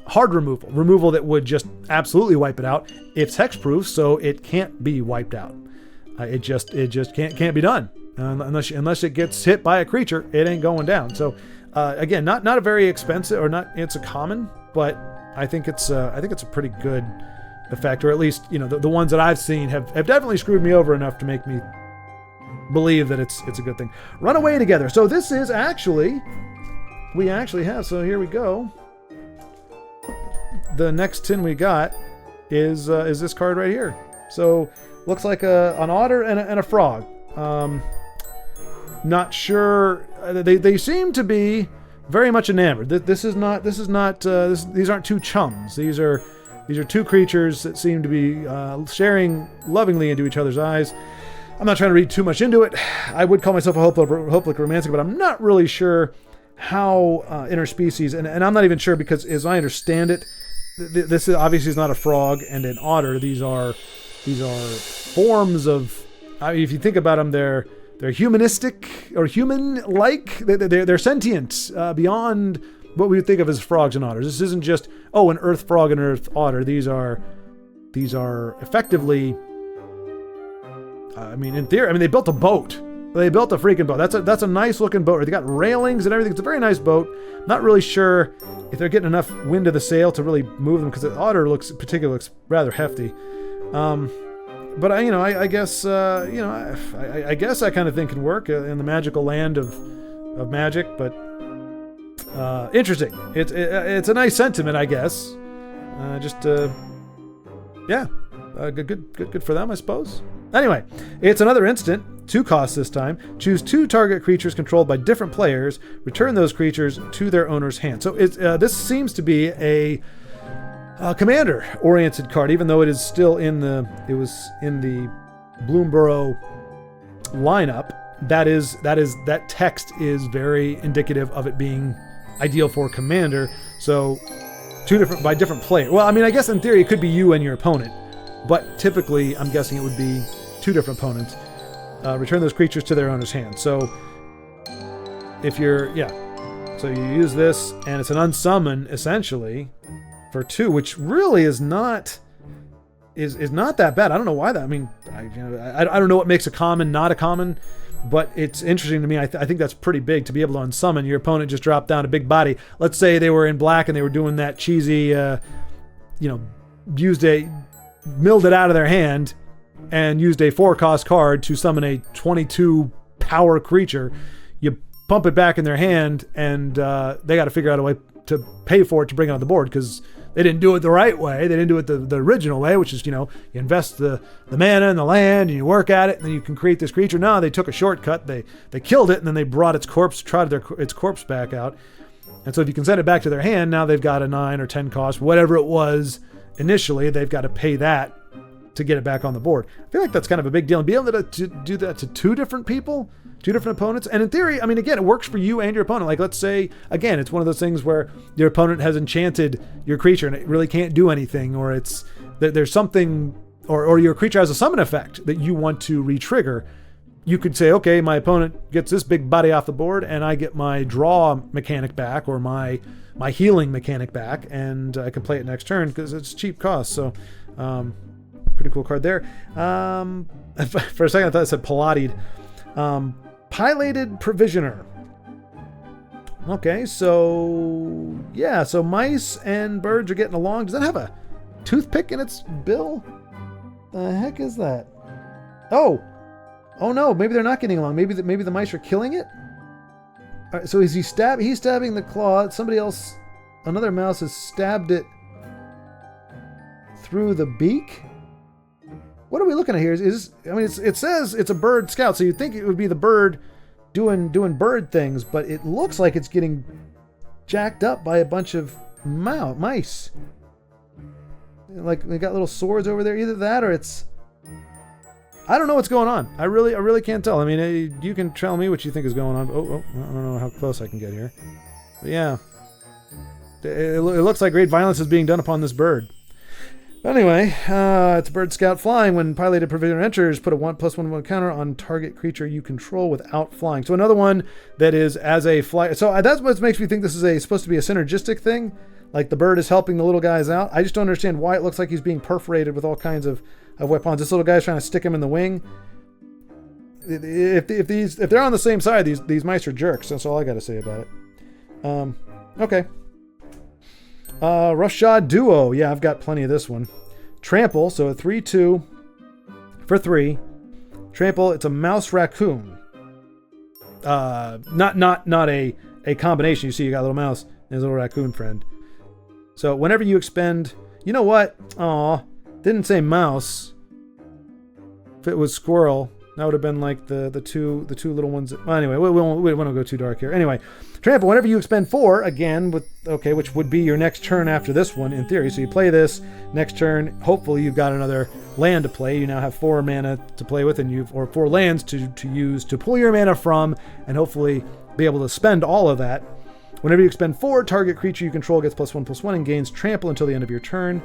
hard removal that would just absolutely wipe it out. It's hexproof, so it can't be wiped out. It just can't be done unless it gets hit by a creature. It ain't going down. So again, not a very expensive, or not. It's a common, but I think it's a pretty good effect, or at least the ones that I've seen have definitely screwed me over enough to make me believe that it's a good thing. Run away together. So this is we actually have. So here we go. The next tin we got is this card right here. So looks like an otter and a frog. Not sure. They seem to be very much enamored. These aren't two chums. These are two creatures that seem to be staring lovingly into each other's eyes. I'm not trying to read too much into it. I would call myself a hopeless romantic, but I'm not really sure how interspecies, and I'm not even sure because, as I understand it, this is obviously is not a frog and an otter. These are forms of. If you think about them, they're humanistic or human-like. They're sentient beyond what we would think of as frogs and otters. This isn't just an earth frog and an earth otter. These are effectively. In theory, they built a boat. They built a freaking boat. That's a nice looking boat. They got railings and everything. It's a very nice boat. Not really sure if they're getting enough wind of the sail to really move them because the otter looks rather hefty. But I guess I guess that kind of thing can work in the magical land of magic. But interesting. It's a nice sentiment, I guess. Good for them, I suppose. Anyway, it's another instant. 2 costs this time. Choose 2 target creatures controlled by different players. Return those creatures to their owner's hand. So this seems to be a commander-oriented card, even though it was in the Bloomborough lineup. That text is very indicative of it being ideal for commander. So by different players. Well, I guess in theory it could be you and your opponent, but typically I'm guessing it would be 2 different opponents. Return those creatures to their owner's hand. So if so you use this, and it's an unsummon essentially for 2, which really is not that bad. I don't know why that. I don't know what makes a common not a common, but it's interesting to me. I think that's pretty big to be able to unsummon. Your opponent just dropped down a big body. Let's say they were in black and they were doing that cheesy, milled it out of their hand and used a 4-cost card to summon a 22 power creature. You pump it back in their hand, and they got to figure out a way to pay for it to bring it on the board because they didn't do it the right way. They didn't do it the original way, which is, you invest the mana in the land and you work at it and then you can create this creature. No, they took a shortcut. They killed it and then they brought its corpse back out. And so if you can send it back to their hand, now they've got a 9 or 10 cost, whatever it was initially, they've got to pay that to get it back on the board. I feel like that's kind of a big deal. And be able to do that to two different people, two different opponents. And in theory, I mean, again, it works for you and your opponent. Like, let's say, again, it's one of those things where your opponent has enchanted your creature and it really can't do anything, or there's something, or your creature has a summon effect that you want to re-trigger. You could say, okay, my opponent gets this big body off the board and I get my draw mechanic back, or my healing mechanic back, and I can play it next turn because it's cheap cost. So pretty cool card there. For a second I thought it said Pilated. Pilated Provisioner. Okay, so yeah, so mice and birds are getting along. Does that have a toothpick in its bill? The heck is that? Oh no, maybe they're not getting along. Maybe the mice are killing it? All right, so is he's stabbing the claw. Somebody else, another mouse has stabbed it through the beak. What are we looking at here? It says it's a bird scout, so you'd think it would be the bird doing bird things, but it looks like it's getting jacked up by a bunch of mice. Like, they got little swords over there. Either that or it's... I don't know what's going on. I really can't tell. I mean, you can tell me what you think is going on. Oh, I don't know how close I can get here. But yeah. It looks like great violence is being done upon this bird. But anyway, it's a bird scout flying. When Pilated Provisioner enters, put a 1/1/1 counter on target creature you control without flying. So another one that is as a fly. So that's what makes me think this is supposed to be a synergistic thing. Like, the bird is helping the little guys out. I just don't understand why it looks like he's being perforated with all kinds of weapons. This little guy's trying to stick him in the wing. If they're on the same side, these mice are jerks. That's all I got to say about it. Okay. Roughshod Duo. Yeah, I've got plenty of this one. Trample. So a 3/2 for 3. Trample. It's a mouse raccoon. Not a combination. You see, you got a little mouse and his little raccoon friend. So whenever you expend, you know what? Aw, didn't say mouse. If it was squirrel, that would have been like the two little ones. Well, anyway, we won't go too dark here. Anyway, trample. Whenever you expend 4, again which would be your next turn after this one in theory. So you play this next turn. Hopefully you've got another land to play. You now have 4 mana to play with, or 4 lands to use to pull your mana from, and hopefully be able to spend all of that. Whenever you expend 4, target creature you control gets +1/+1 and gains trample until the end of your turn.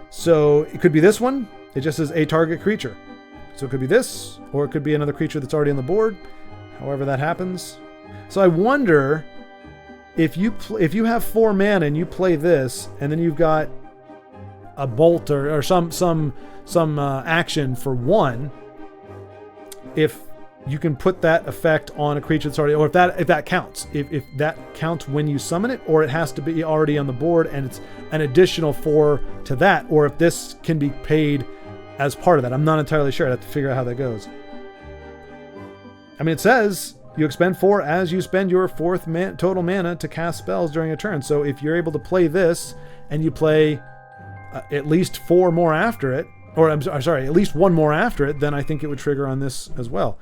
So it could be this one. It just says a target creature. So it could be this, or it could be another creature that's already on the board. However that happens. So I wonder if you have 4 mana and you play this, and then you've got a bolt or some action for 1, if you can put that effect on a creature that's already, or if that counts. If that counts when you summon it, or it has to be already on the board and it's an additional 4 to that, or if this can be paid as part of that. I'm not entirely sure. I have to figure out how that goes. I mean, it says you expend 4 as you spend your 4th total mana to cast spells during a turn. So if you're able to play this and you play at least 4 more after it, or I'm sorry, at least 1 more after it, then I think it would trigger on this as well.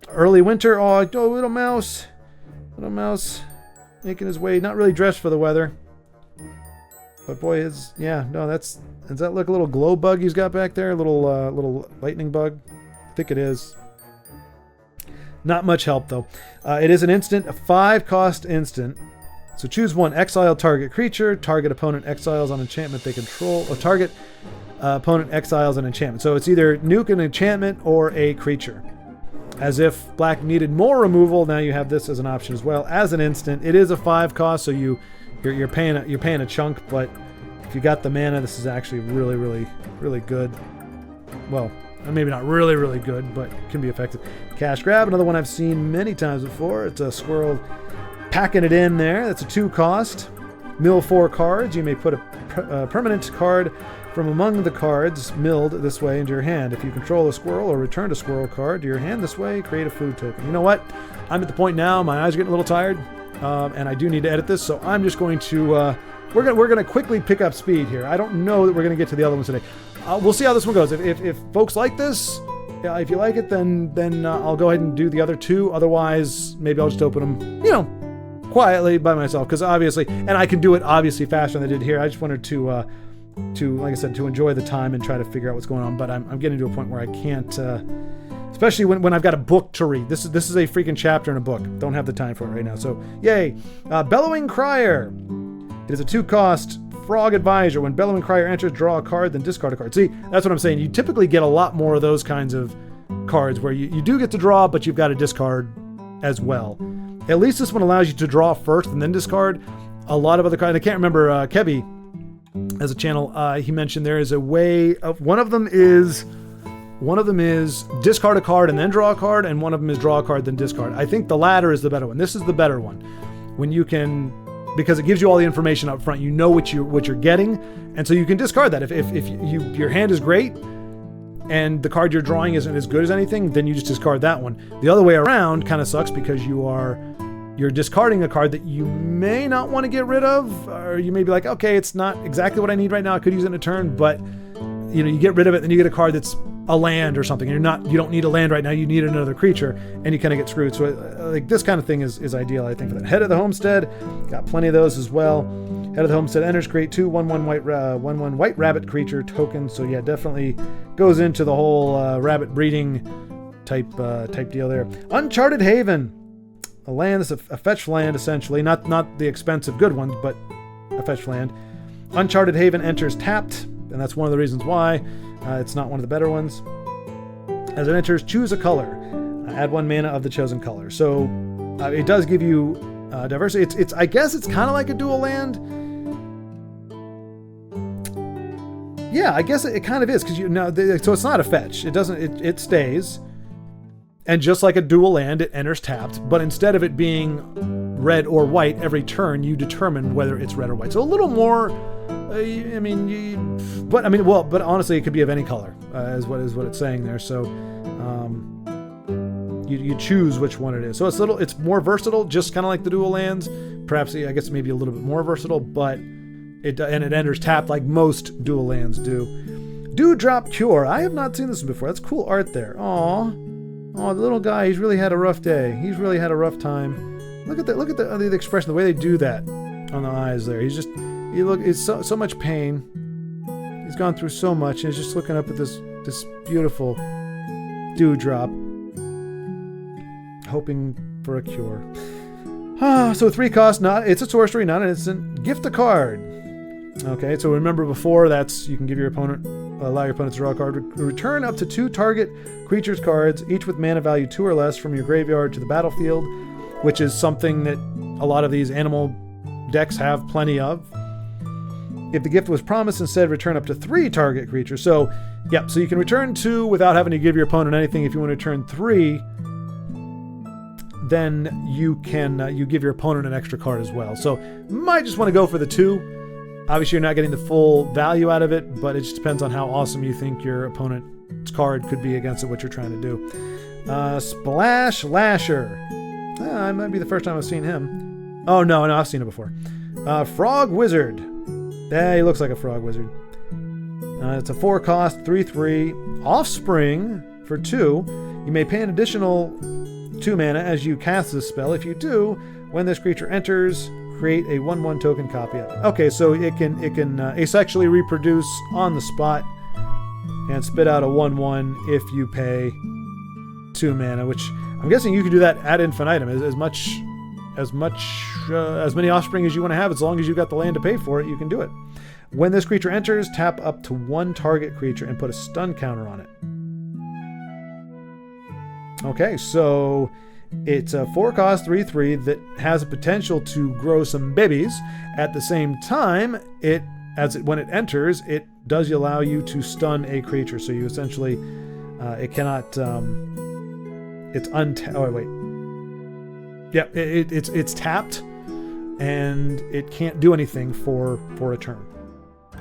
Early winter. Oh, little mouse making his way, not really dressed for the weather, but boy, is does that look a little glow bug he's got back there? A little lightning bug? I think it is. Not much help though. It is an instant, a 5-cost instant. So choose 1. Exile target creature. Target opponent exiles on enchantment they control. Or target opponent exiles an enchantment. So it's either nuke an enchantment or a creature. As if black needed more removal, now you have this as an option as well. As an instant, it is a 5-cost, so you're paying a chunk, but if you got the mana, this is actually really, really, really good. Well, maybe not really, really good, but can be effective. Cash grab, another one I've seen many times before. It's a squirrel packing it in there. That's a 2-cost. Mill 4 cards. You may put a permanent card from among the cards milled this way into your hand. If you control a squirrel or return a squirrel card to your hand this way, create a food token. You know what? I'm at the point now, my eyes are getting a little tired, and I do need to edit this, so I'm just going to, we're gonna quickly pick up speed here. I don't know that we're gonna get to the other ones today. We'll see how this one goes. If folks like this, if you like it, then I'll go ahead and do the other 2. Otherwise, maybe I'll just open them, quietly by myself, because obviously, and I can do it obviously faster than I did here. I just wanted to like I said, to enjoy the time and try to figure out what's going on. But I'm getting to a point where I can't, especially when I've got a book to read. This is a freaking chapter in a book. Don't have the time for it right now. So yay. Bellowing Crier. It is a 2-cost Frog Advisor. When Bellowing Crier enters, draw a card, then discard a card. See, that's what I'm saying. You typically get a lot more of those kinds of cards where you do get to draw, but you've got to discard as well. At least this one allows you to draw first and then discard. A lot of other cards, I can't remember, Kevy as a channel, he mentioned there is a way of, one of them is discard a card and then draw a card, and one of them is draw a card then discard. I think the latter is the better one. This is the better one. When you can, because it gives you all the information up front, you know what you're getting, and so you can discard that. If your hand is great and the card you're drawing isn't as good as anything, then you just discard that one. The other way around kind of sucks because you're discarding a card that you may not want to get rid of, or you may be like, okay, it's not exactly what I need right now. I could use it in a turn, but you get rid of it, then you get a card that's a land or something. You don't need a land right now. You need another creature, and you kind of get screwed. So like this kind of thing is ideal, I think, for that. Head of the Homestead, got plenty of those as well. Head of the Homestead enters, create 2 1/1 white rabbit creature tokens. So yeah, definitely goes into the whole rabbit breeding type deal there. Uncharted Haven, a land that's a fetch land essentially, not the expensive good ones, but a fetch land. Uncharted Haven enters tapped, and that's one of the reasons why it's not one of the better ones. As it enters, choose a color. Add 1 mana of the chosen color. So it does give you diversity. It's I guess it's kind of like a dual land. Yeah, I guess it kind of is, because so it's not a fetch. It doesn't. It stays, and just like a dual land, it enters tapped. But instead of it being red or white every turn, you determine whether it's red or white. So a little more. But honestly, it could be of any color, is what it's saying there. So you choose which one it is. So it's more versatile, just kind of like the dual lands. Perhaps I guess maybe a little bit more versatile, but it enters tapped like most dual lands do. Dewdrop Cure. I have not seen this before. That's cool art there. Aw, the little guy. He's really had a rough day. He's really had a rough time. Look at the expression, the way they do that on the eyes there. It's so much pain. He's gone through so much, and he's just looking up at this beautiful dewdrop, hoping for a cure. So 3 cost, it's a sorcery, not an instant. Gift a card. Okay, so remember before, you can give your opponent, allow your opponent to draw a card. Return up to 2 target creatures cards, each with mana value 2 or less, from your graveyard to the battlefield, which is something that a lot of these animal decks have plenty of. If the gift was promised, instead return up to 3 target creatures. So, yeah, so you can return 2 without having to give your opponent anything. If you want to return 3, then you can you give your opponent an extra card as well. So, might just want to go for the 2. Obviously, you're not getting the full value out of it, but it just depends on how awesome you think your opponent's card could be against what you're trying to do. Splash Lasher. It might be the first time I've seen him. Oh, no, I've seen it before. Frog Wizard. Yeah, he looks like a frog wizard. It's a 4 cost, 3/3 offspring for 2. You may pay an additional 2 mana as you cast this spell. If you do, when this creature enters, create a 1/1 token copy of it. Okay, so it can asexually reproduce on the spot and spit out a 1/1 if you pay 2 mana, which I'm guessing you can do that ad infinitum, as many offspring as you want to have. As long as you've got the land to pay for it, you can do it. When this creature enters, tap up to 1 target creature and put a stun counter on it. Okay, so it's a 4 cost, 3/3 that has a potential to grow some babies. At the same time, when it enters, it does allow you to stun a creature. So you essentially, it cannot. Yeah, it's tapped, and it can't do anything for a turn.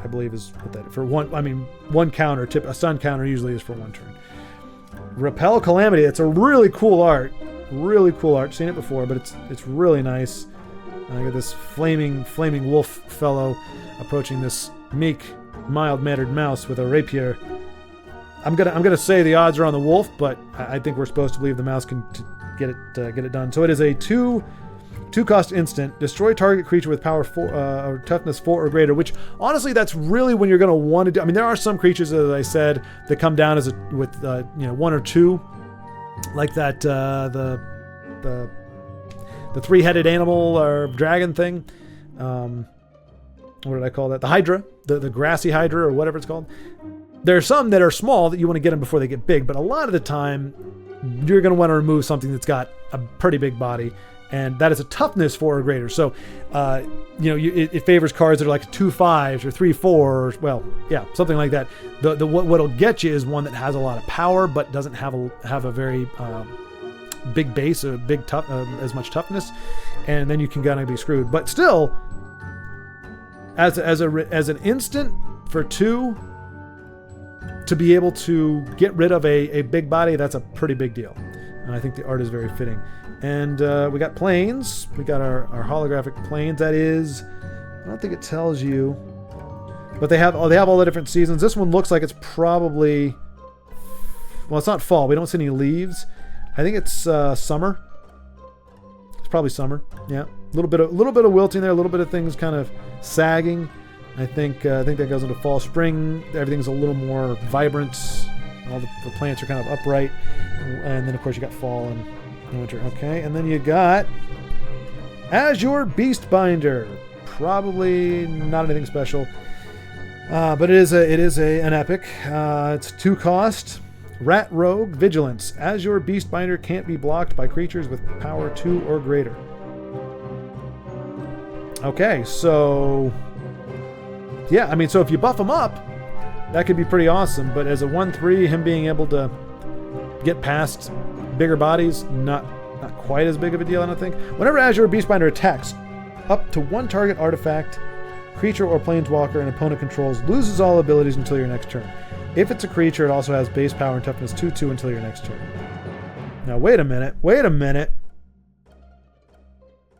I believe is what that for one. I mean, 1 counter. A stun counter usually is for 1 turn. Repel Calamity. It's a really cool art. Really cool art. Seen it before, but it's really nice. I got this flaming wolf fellow approaching this meek, mild-mannered mouse with a rapier. I'm gonna say the odds are on the wolf, but I think we're supposed to believe the mouse can get it done. So it is a 2 2-cost instant. Destroy target creature with power 4 or toughness 4 or greater. Which honestly, that's really when you're going to want to do. I mean, there are some creatures, as I said, that come down as with 1 or 2, like that the 3-headed animal or dragon thing. What did I call that? The Hydra, the grassy Hydra or whatever it's called. There are some that are small that you want to get them before they get big, but a lot of the time you're going to want to remove something that's got a pretty big body, and that is a toughness 4 or greater. So, it favors cards that are like 2 5s or 3 4s, well, yeah, something like that. What'll get you is one that has a lot of power but doesn't have a very big base, as much toughness, and then you can kind of be screwed. But still, as an instant for 2. To be able to get rid of a big body, that's a pretty big deal. And I think the art is very fitting. And we got planes. We got our holographic planes. That is, I don't think it tells you, but they have all the different seasons. This one looks like it's probably, well, it's not fall. We don't see any leaves. I think it's summer. It's probably summer. Yeah, a little bit of wilting there, a little bit of things kind of sagging. I think that goes into fall, spring. Everything's a little more vibrant. All the plants are kind of upright, and then of course you got fall and winter. Okay, and then you got Azure Beastbinder. Probably not anything special, but it is an epic. It's 2-cost. Rat Rogue Vigilance. Azure Beastbinder can't be blocked by creatures with power 2 or greater. Okay, so. Yeah, I mean, so if you buff him up, that could be pretty awesome. But as a 1/3, him being able to get past bigger bodies, not quite as big of a deal, I don't think. Whenever Azure Beastbinder attacks, up to 1 target artifact, creature, or planeswalker an opponent controls loses all abilities until your next turn. If it's a creature, it also has base power and toughness 2/2 until your next turn. Now, wait a minute.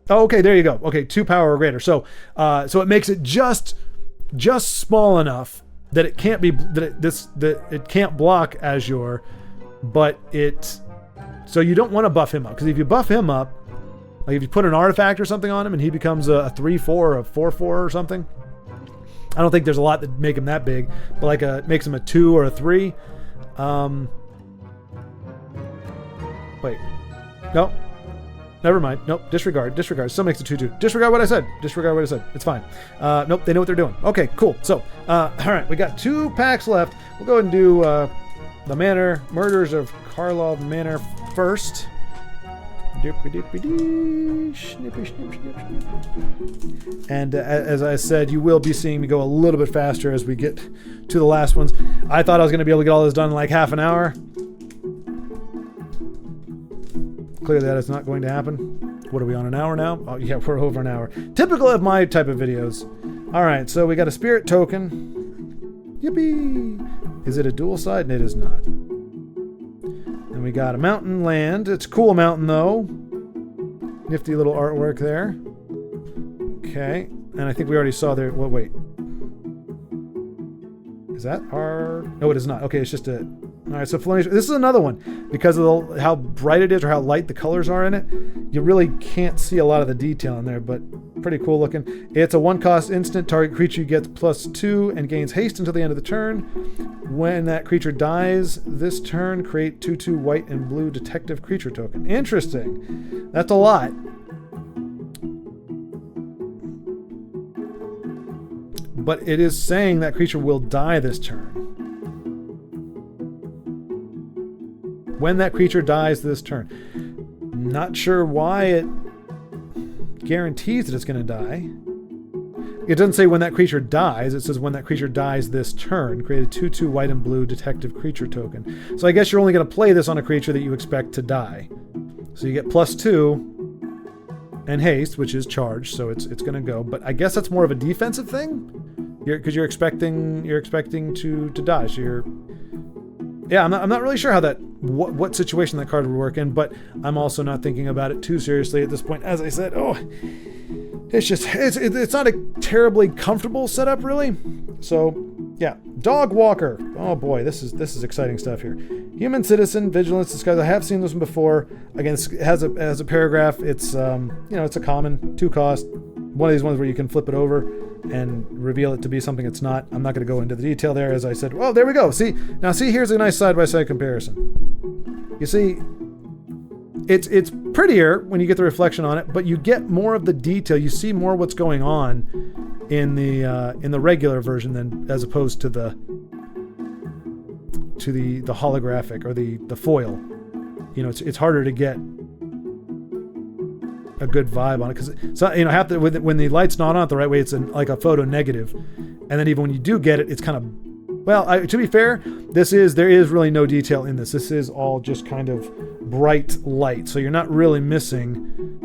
Oh, okay, there you go. Okay, 2 power or greater. So it makes it just small enough that it can't be that it can't block Azure, but so you don't want to buff him up, because if you buff him up, like if you put an artifact or something on him and he becomes a 3/4 or a 4/4 or something, I don't think there's a lot that make him that big, but like makes him a 2 or a 3. Wait, no. Never mind. Nope. Disregard. Still makes it 2/2. Disregard what I said. It's fine. Nope. They know what they're doing. Okay, cool. So, all right. We got 2 packs left. We'll go ahead and do the Murders of Karlov Manor first. And as I said, you will be seeing me go a little bit faster as we get to the last ones. I thought I was going to be able to get all this done in like half an hour. Clearly that is not going to happen. What are we on, an hour now? Oh yeah, we're over an hour. Typical of my type of videos. All right, so we got a spirit token. Yippee! Is it a dual side? And it is not. And we got a mountain land. It's a cool mountain though. Nifty little artwork there. Okay, and I think we already saw there. Well, wait. Is that our? No, it is not. Okay, it's just a. All right, so Flammation. This is another one because of how bright it is or how light the colors are in it. You really can't see a lot of the detail in there, but pretty cool looking. It's a 1-cost instant. Target creature gets +2 and gains haste until the end of the turn. When that creature dies this turn, create 2/2 white and blue detective creature token. Interesting. That's a lot. But it is saying that creature will die this turn. When that creature dies this turn. Not sure why it guarantees that it's going to die. It doesn't say when that creature dies. It says when that creature dies this turn. Create a 2/2 white and blue detective creature token. So I guess you're only going to play this on a creature that you expect to die. So you get +2 and haste, which is charged, so it's going to go. But I guess that's more of a defensive thing, because you're expecting to die. So I'm not really sure how what situation that card would work in, but I'm also not thinking about it too seriously at this point. As I said, it's not a terribly comfortable setup really. So yeah, Dog Walker. Oh boy, this is exciting stuff here. Human citizen, vigilance, disguise. I have seen this one before. Again, it has a paragraph. It's it's a common 2 cost. One of these ones where you can flip it over and reveal it to be something it's not. I'm not going to go into the detail there, as I said. Well, there we go. See, here's a nice side-by-side comparison. You see, it's prettier when you get the reflection on it, but you get more of the detail. You see more what's going on in the regular version than as opposed to the holographic or the foil. It's harder to get a good vibe on it because when the light's not on it the right way, it's like a photo negative, and then even when you do get it, it's kind of to be fair, there is really no detail in this. This is all just kind of bright light, so you're not really missing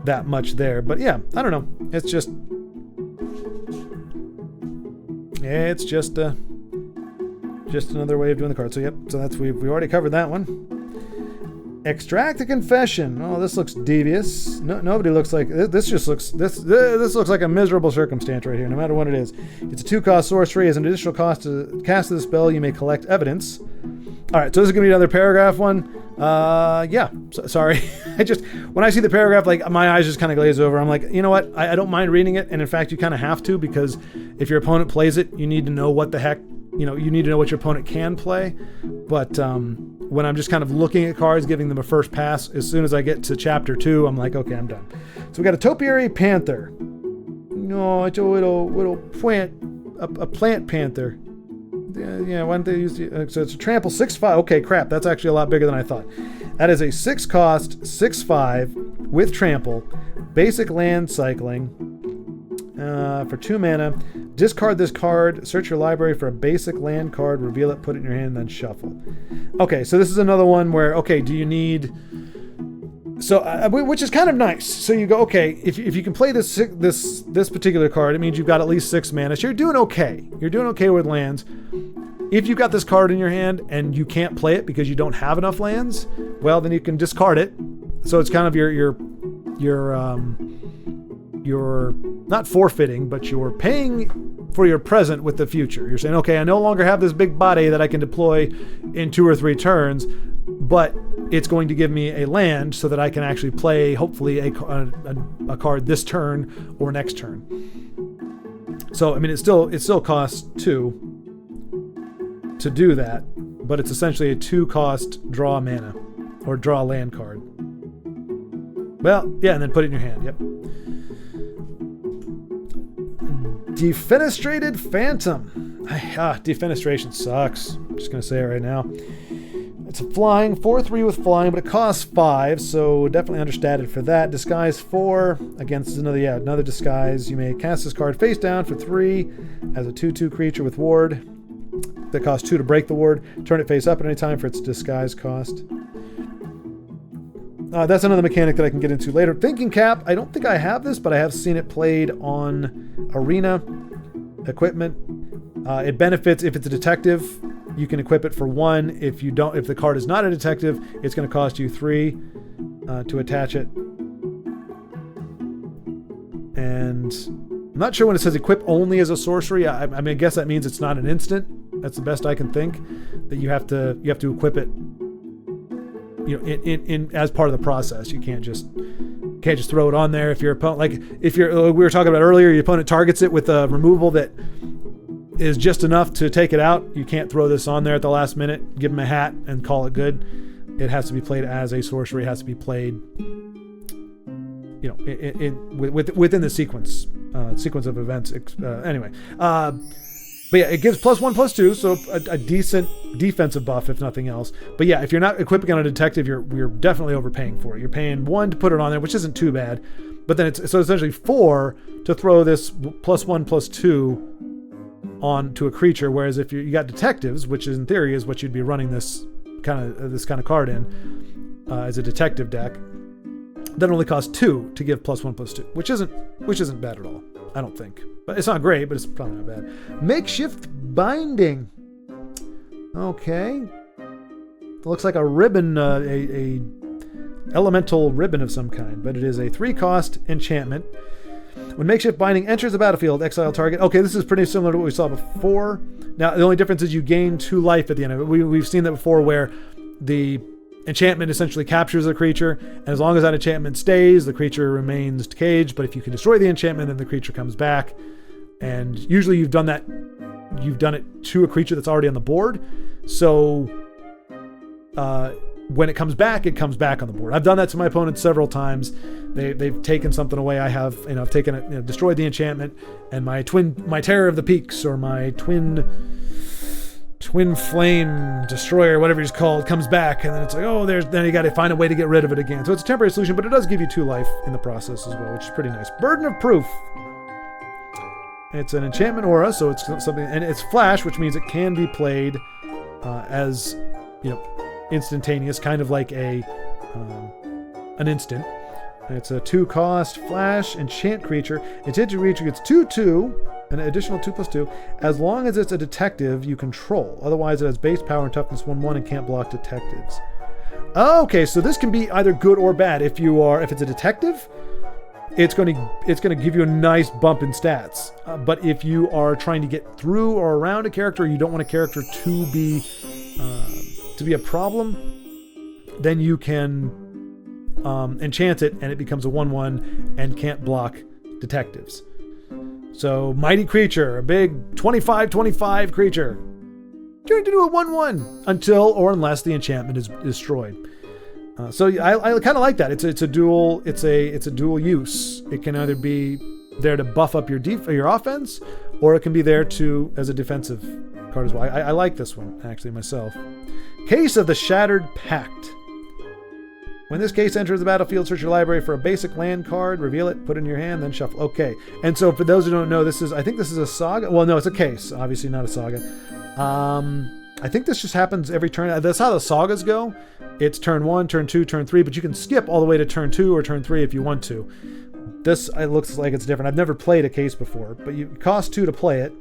that much there. But yeah, I don't know. It's just another way of doing the card. So yep. So that's we already covered that one. Extract a confession. Oh, this looks devious. No, nobody looks like this. This looks like a miserable circumstance right here. No matter what it is, it's a 2-cost sorcery. As an additional cost to cast the spell, you may collect evidence. All right, so this is gonna be another paragraph one. Yeah. Sorry, when I see the paragraph, like my eyes just kind of glaze over. I'm like, you know what? I don't mind reading it, and in fact, you kind of have to, because if your opponent plays it, you need to know what the heck. You need to know what your opponent can play. But when I'm just kind of looking at cards, giving them a first pass, as soon as I get to chapter 2, I'm like, okay, I'm done. So we got a topiary panther. No, it's a little plant, a plant panther. Yeah, why don't they use so it's a trample 6/5. Okay, crap, that's actually a lot bigger than I thought. That is a 6-cost 6/5 with trample, basic land cycling. For 2 mana, discard this card, search your library for a basic land card, reveal it, put it in your hand, then shuffle. Okay, so this is another one where, do you need... So, which is kind of nice. So you go, okay, if you can play this particular card, it means you've got at least 6 mana. So you're doing okay. You're doing okay with lands. If you've got this card in your hand and you can't play it because you don't have enough lands, well, then you can discard it. So it's kind of you're not forfeiting, but you're paying for your present with the future. You're saying, okay, I no longer have this big body that I can deploy in 2 or 3 turns, but it's going to give me a land so that I can actually play, hopefully, a card this turn or next turn. So, I mean, it still costs 2 to do that, but it's essentially a 2-cost draw mana or draw land card. Well, yeah, and then put it in your hand. Yep. Defenestrated Phantom. Defenestration sucks. I'm just going to say it right now. It's a flying, 4/3 with flying, but it costs 5, so definitely understated for that. Disguise 4. Again, this is another disguise. You may cast this card face down for 3 as a 2/2 creature with ward. That costs 2 to break the ward. Turn it face up at any time for its disguise cost. That's another mechanic that I can get into later. Thinking Cap. I don't think I have this, but I have seen it played on Arena equipment. It benefits if it's a detective. You can equip it for 1. If the card is not a detective, it's going to cost you 3 to attach it. And I'm not sure when it says equip only as a sorcery. I mean, I guess that means it's not an instant. That's the best I can think. That you have to equip it. In as part of the process. You can't just throw it on there. If your opponent, we were talking about earlier, your opponent targets it with a removal that is just enough to take it out. You can't throw this on there at the last minute, give them a hat, and call it good. It has to be played as a sorcery. It has to be played, within the sequence of events. Anyway. But yeah, it gives +1/+2, so a decent defensive buff, if nothing else. But yeah, if you're not equipping on a detective, you're definitely overpaying for it. You're paying 1 to put it on there, which isn't too bad. But then it's essentially 4 to throw this +1/+2 on to a creature. Whereas if you got detectives, which in theory is what you'd be running this kind of card in as a detective deck, that only costs 2 to give +1/+2, which isn't bad at all. I don't think. But it's not great, but it's probably not bad. Makeshift Binding. Okay. It looks like a ribbon, a elemental ribbon of some kind, but it is a 3-cost enchantment. When Makeshift Binding enters the battlefield, exile target. Okay, this is pretty similar to what we saw before. Now, the only difference is you gain 2 life at the end of it. We've seen that before where the enchantment essentially captures the creature, and as long as that enchantment stays, the creature remains caged. But if you can destroy the enchantment, then the creature comes back. And usually you've done it to a creature that's already on the board. So when it comes back on the board. I've done that to my opponents several times. They've taken something away. I've taken it, destroyed the enchantment, and my Terror of the Peaks, or my twin flame destroyer, whatever it's called, comes back, and then it's like, oh, then you got to find a way to get rid of it again. So it's a temporary solution, but it does give you 2 life in the process as well, which is pretty nice. Burden of Proof. It's an enchantment aura, so it's something, and it's flash, which means it can be played as, instantaneous, kind of like an instant. And it's a 2-cost flash enchant creature. Enchanted creature gets 2/2, an additional 2/2, as long as it's a detective you control. Otherwise, it has base power and toughness 1/1 and can't block detectives. Okay, so this can be either good or bad. If it's a detective, it's going to give you a nice bump in stats. But if you are trying to get through or around a character, you don't want a character to be a problem, then you can enchant it, and it becomes a 1/1 and can't block detectives. So Mighty Creature, a big 25/25 creature, going to do a 1/1 until or unless the enchantment is destroyed. So I kind of like that. It's a dual use. It can either be there to buff up your offense, or it can be there as a defensive card as well. I like this one actually myself. Case of the Shattered Pact. When this case enters the battlefield, search your library for a basic land card, reveal it, put it in your hand, then shuffle. Okay. And so for those who don't know, I think this is a saga. Well, no, it's a case. Obviously not a saga. I think this just happens every turn. That's how the sagas go. It's turn 1, turn 2, turn 3, but you can skip all the way to turn 2 or turn 3 if you want to. This, it looks like it's different. I've never played a case before, but it costs 2 to play it.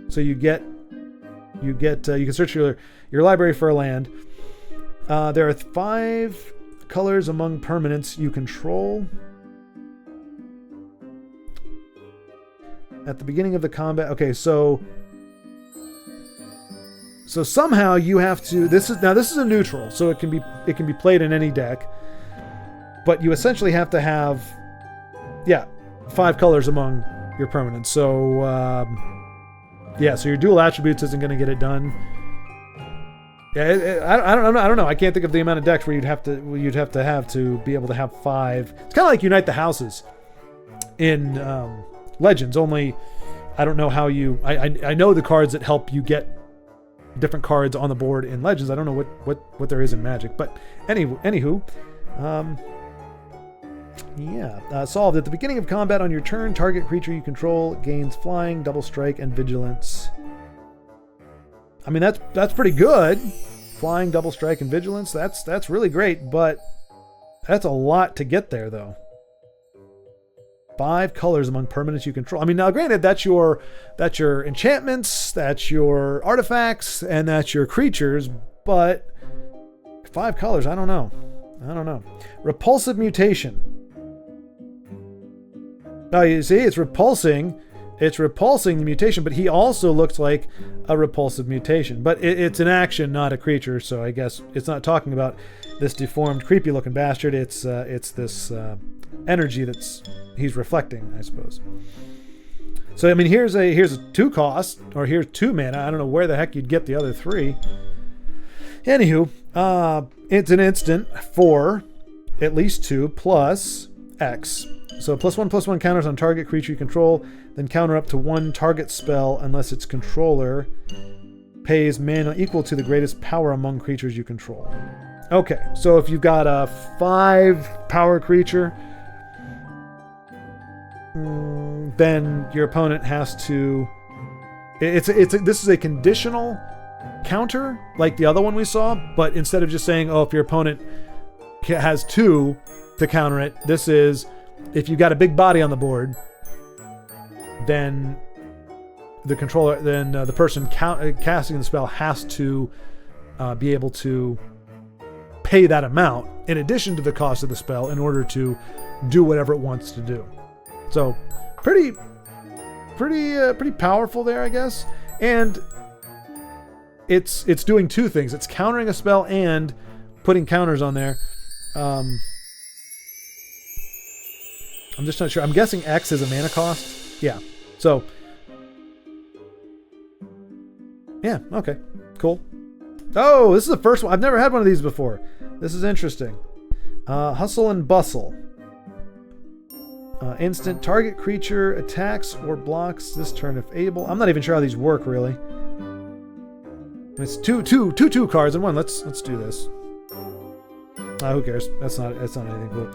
So you can search your library for a land. There are 5 colors among permanents you control. At the beginning of the combat. Okay, so somehow you have to. This is a neutral, so it can be played in any deck. But you essentially have to have, 5 colors among your permanents. So so your dual attributes isn't going to get it done. Yeah, I don't know. I can't think of the amount of decks where you'd have to be able to have 5. It's kind of like Unite the Houses in Legends. Only I don't know how you. I know the cards that help you get different cards on the board in Legends. I don't know what there is in Magic, but anywho, solved. At the beginning of combat on your turn, target creature you control gains flying, double strike, and vigilance. I mean, that's pretty good. Flying, double strike, and vigilance. That's really great, but that's a lot to get there, though. 5 colors among permanents you control. I mean, now granted, that's your enchantments, that's your artifacts, and that's your creatures, but 5 colors, I don't know. Repulsive mutation. Now you see, it's repulsing the mutation, but he also looks like a repulsive mutation. But it's an action, not a creature, so I guess it's not talking about this deformed, creepy-looking bastard. It's this energy he's reflecting, I suppose. So I mean, here's a 2 cost, or here's 2 mana. I don't know where the heck you'd get the other 3. Anywho, it's an instant for at least 2 plus X. So +1/+1 counters on target creature you control, then counter up to 1 target spell unless its controller pays mana equal to the greatest power among creatures you control. Okay, so if you've got a 5 power creature, then your opponent has to. This is a conditional counter like the other one we saw, but instead of just saying, if your opponent has 2 to counter it, this is. If you got a big body on the board, then the controller, the person casting the spell has to be able to pay that amount in addition to the cost of the spell in order to do whatever it wants to do. So, pretty powerful there, I guess. And it's doing two things. It's countering a spell and putting counters on there. I'm just not sure. I'm guessing X is a mana cost. Yeah. So, yeah, okay. Cool. Oh, this is the first one. I've never had one of these before. This is interesting. Hustle and Bustle. Instant. Target creature attacks or blocks this turn if able. I'm not even sure how these work, really. It's two cards in one. Let's do this. Who cares? That's not anything cool.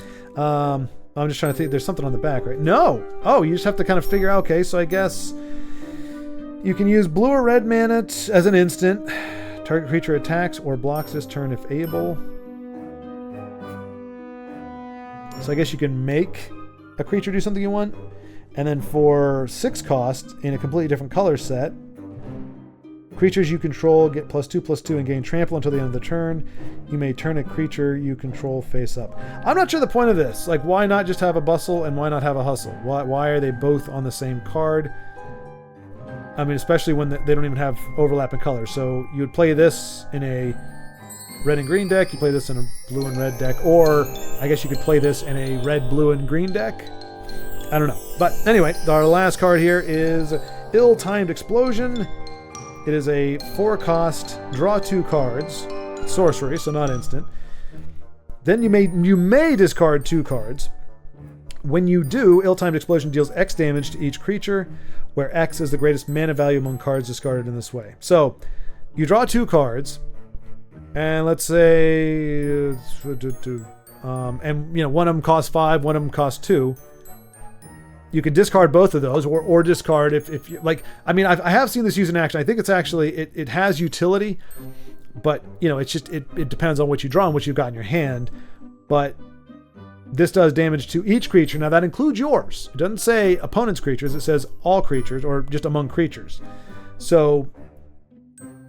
I'm just trying to think. There's something on the back, right? No! Oh, you just have to kind of figure out, okay, so I guess you can use blue or red mana as an instant. Target creature attacks or blocks this turn if able. So I guess you can make a creature do something you want. And then for 6 cost in a completely different color set, creatures you control get +2/+2 and gain trample until the end of the turn. You may turn a creature you control face up. I'm not sure the point of this. Like, why not just have a Bustle and why not have a Hustle? Why are they both on the same card? I mean, especially when they don't even have overlapping colors. So you would play this in a red and green deck. You play this in a blue and red deck. Or I guess you could play this in a red, blue, and green deck. I don't know. But anyway, our last card here is Ill-Timed Explosion. It is a 4-cost, draw 2 cards, sorcery, so not instant. Then you may discard 2 cards. When you do, Ill-Timed Explosion deals X damage to each creature, where X is the greatest mana value among cards discarded in this way. So, you draw 2 cards, and let's say, and one of them costs 5, one of them costs 2. You can discard both of those, or discard if you like. I mean, I have seen this used in action. I think it's actually it has utility, but it's just it depends on what you draw and what you've got in your hand. But this does damage to each creature. Now that includes yours. It doesn't say opponent's creatures. It says all creatures or just among creatures. So,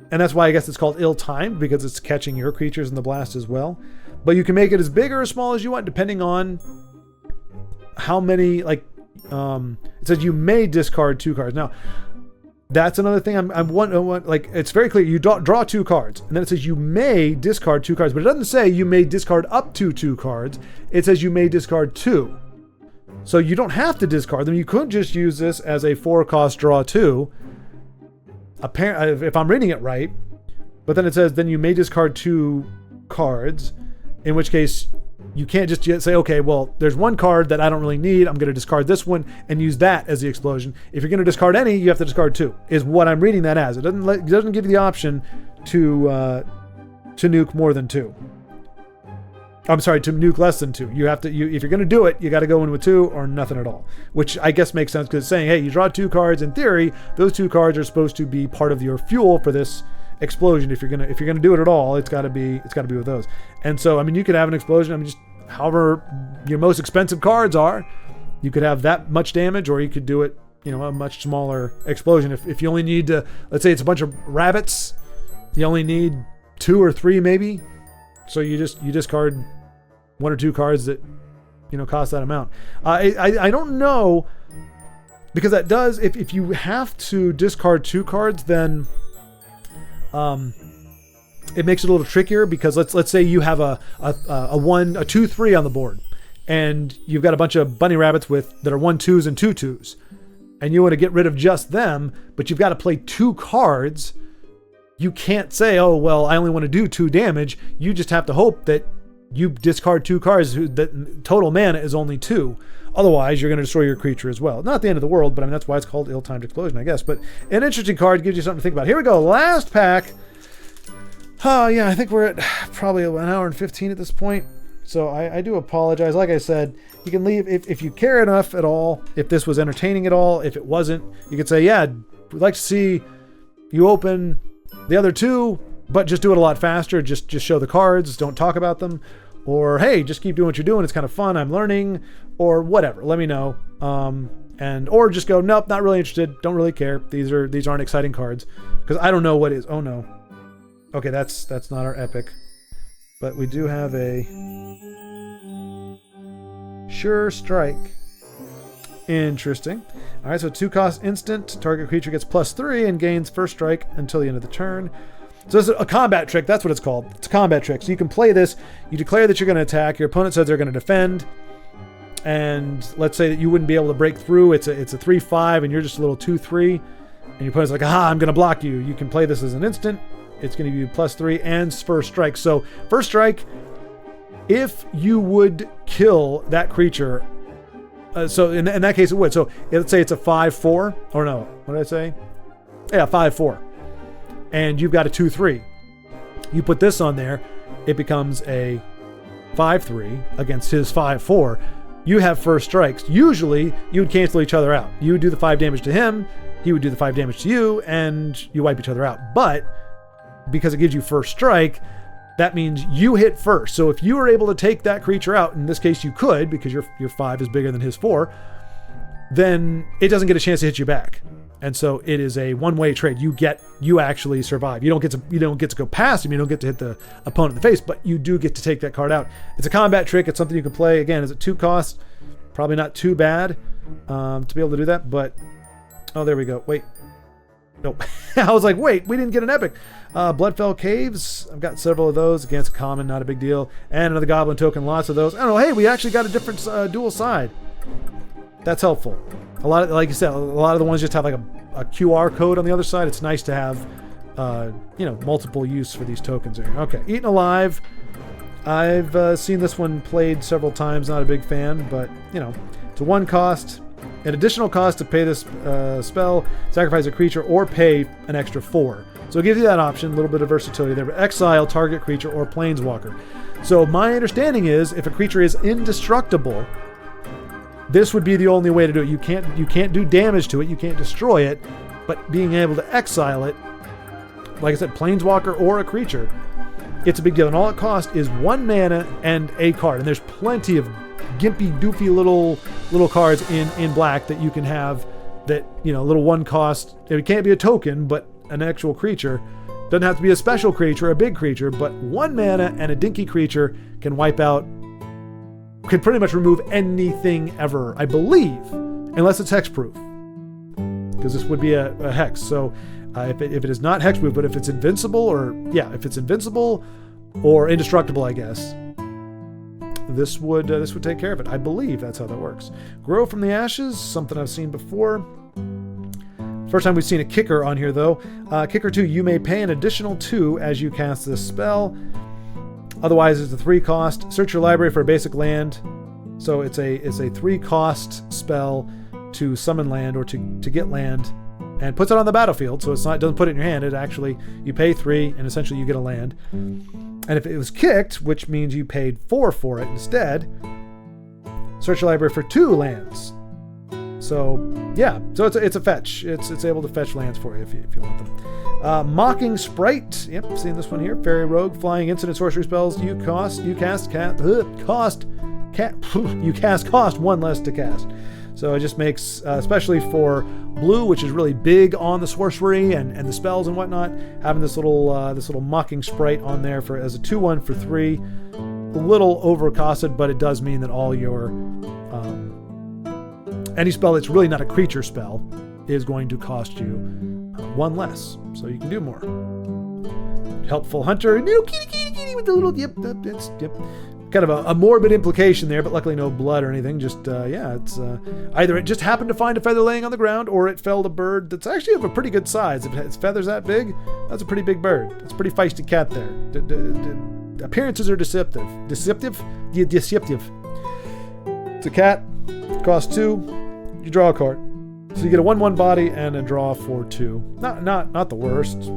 and that's why I guess it's called ill-timed, because it's catching your creatures in the blast as well. But you can make it as big or as small as you want, depending on how many it says you may discard 2 cards. Now, that's another thing. It's very clear. You draw 2 cards, and then it says you may discard 2 cards, but it doesn't say you may discard up to 2 cards. It says you may discard 2. So you don't have to discard them. You could just use this as a 4-cost draw 2. If I'm reading it right, but then it says then you may discard 2 cards, in which case you can't just say, okay, well, there's 1 card that I don't really need. I'm going to discard this one and use that as the explosion. If you're going to discard any, you have to discard 2, is what I'm reading that as. It doesn't give you the option to nuke more than 2. I'm sorry, to nuke less than 2. You have to. If you're going to do it, you got to go in with 2 or nothing at all. Which I guess makes sense, because it's saying, hey, you draw 2 cards. In theory, those 2 cards are supposed to be part of your fuel for this explosion. If you're gonna do it at all, it's got to be with those. And so, I mean, you could have an explosion. I mean, just however your most expensive cards are, you could have that much damage, or you could do it, a much smaller explosion. If you only need to, let's say it's a bunch of rabbits, you only need 2 or 3 maybe. So you discard 1 or 2 cards that cost that amount. I don't know, because that does, if you have to discard 2 cards, then it makes it a little trickier, because let's say you have a 2/3 on the board, and you've got a bunch of bunny rabbits that are 1/2s and 2/2s, and you want to get rid of just them, but you've got to play 2 cards. You can't say, oh well, I only want to do 2 damage. You just have to hope that you discard 2 cards that total mana is only 2. Otherwise, you're going to destroy your creature as well. Not the end of the world, but I mean, that's why it's called Ill-Timed Explosion, I guess. But an interesting card, gives you something to think about. Here we go, last pack. Oh, yeah, I think we're at probably 1 hour and 15 at this point. So I do apologize. Like I said, you can leave, if you care enough at all, if this was entertaining at all. If it wasn't, you could say, yeah, we'd like to see you open the other 2, but just do it a lot faster. Just show the cards, don't talk about them. Or, hey, just keep doing what you're doing. It's kind of fun. I'm learning, or whatever. Let me know. Or just go, nope, not really interested. Don't really care. These aren't exciting cards, because I don't know what is. Oh no. Okay, that's not our epic, but we do have a Sure Strike. Interesting. All right, so 2-cost instant. Target creature gets +3 and gains first strike until the end of the turn. So it's a combat trick. That's what it's called. It's a combat trick. So you can play this. You declare that you're going to attack. Your opponent says they're going to defend. And let's say that you wouldn't be able to break through. It's a 3-5 and you're just a little 2-3. And your opponent's like, aha, I'm going to block you. You can play this as an instant. It's going to give you +3 and first strike. So first strike, if you would kill that creature, so in that case it would. So let's say it's a 5-4, or no, what did I say? Yeah, 5-4. And you've got a 2-3. You put this on there, it becomes a 5-3 against his 5-4. You have first strikes. Usually you would cancel each other out. You would do the 5 damage to him, he would do the 5 damage to you, and you wipe each other out. But because it gives you first strike, that means you hit first. So if you were able to take that creature out, in this case you could, because your 5 is bigger than his 4, then it doesn't get a chance to hit you back. And so it is a one-way trade. You actually survive. You don't get to go past him. You don't get to hit the opponent in the face, but you do get to take that card out. It's a combat trick. It's something you can play. Again, is it 2 costs? Probably not too bad to be able to do that. But oh, there we go. Wait, nope. I was like, wait, we didn't get an epic. Bloodfell Caves. I've got several of those. Against common, not a big deal. And another goblin token. Lots of those. I don't know. Hey, we actually got a different dual side. That's helpful. A lot of, like you said, a lot of the ones just have like a QR code on the other side. It's nice to have, multiple use for these tokens here. Okay, Eaten Alive. I've seen this one played several times. Not a big fan, but it's a 1 cost. An additional cost to pay this spell, sacrifice a creature, or pay an extra 4. So it gives you that option, a little bit of versatility there. But exile target creature or planeswalker. So my understanding is, if a creature is indestructible, this would be the only way to do it. You can't do damage to it. You can't destroy it. But being able to exile it, like I said, planeswalker or a creature, it's a big deal. And all it costs is 1 mana and a card. And there's plenty of gimpy, doofy little cards in black that you can have that, little 1 cost. It can't be a token, but an actual creature. Doesn't have to be a special creature, a big creature, but 1 mana and a dinky creature can wipe out, could pretty much remove anything ever, I believe, unless it's hexproof, because this would be a hex. So if it is not hexproof, but if it's invincible, if it's invincible or indestructible, I guess, this would take care of it. I believe that's how that works. Grow from the Ashes, something I've seen before. First time we've seen a kicker on here, though. Kicker 2, you may pay an additional 2 as you cast this spell. Otherwise, it's a 3 cost. Search your library for a basic land. So it's a 3 cost spell to summon land or to get land, and puts it on the battlefield. So it doesn't put it in your hand. It actually, you pay 3 and essentially you get a land. And if it was kicked, which means you paid 4 for it instead, search your library for 2 lands. So yeah, so it's a fetch. It's able to fetch lands for you if you want them. Mocking Sprite. Yep, seen this one here. Fairy Rogue, flying instant sorcery spells. You cast cost 1 less to cast. So it just makes, especially for blue, which is really big on the sorcery and the spells and whatnot, having this little Mocking Sprite on there as a 2/1 for 3. A little overcosted, but it does mean that all your any spell that's really not a creature spell is going to cost you 1 less, so you can do more. Helpful Hunter, no kitty with the little yep. Kind of a morbid implication there, but luckily no blood or anything. Just it's either it just happened to find a feather laying on the ground, or it felled a bird that's actually of a pretty good size. If its feathers that big, that's a pretty big bird. It's a pretty feisty cat there. Appearances are deceptive. Deceptive. It's a cat. Costs 2. You draw a card. So you get a 1/1 body and a draw for 2. Not the worst.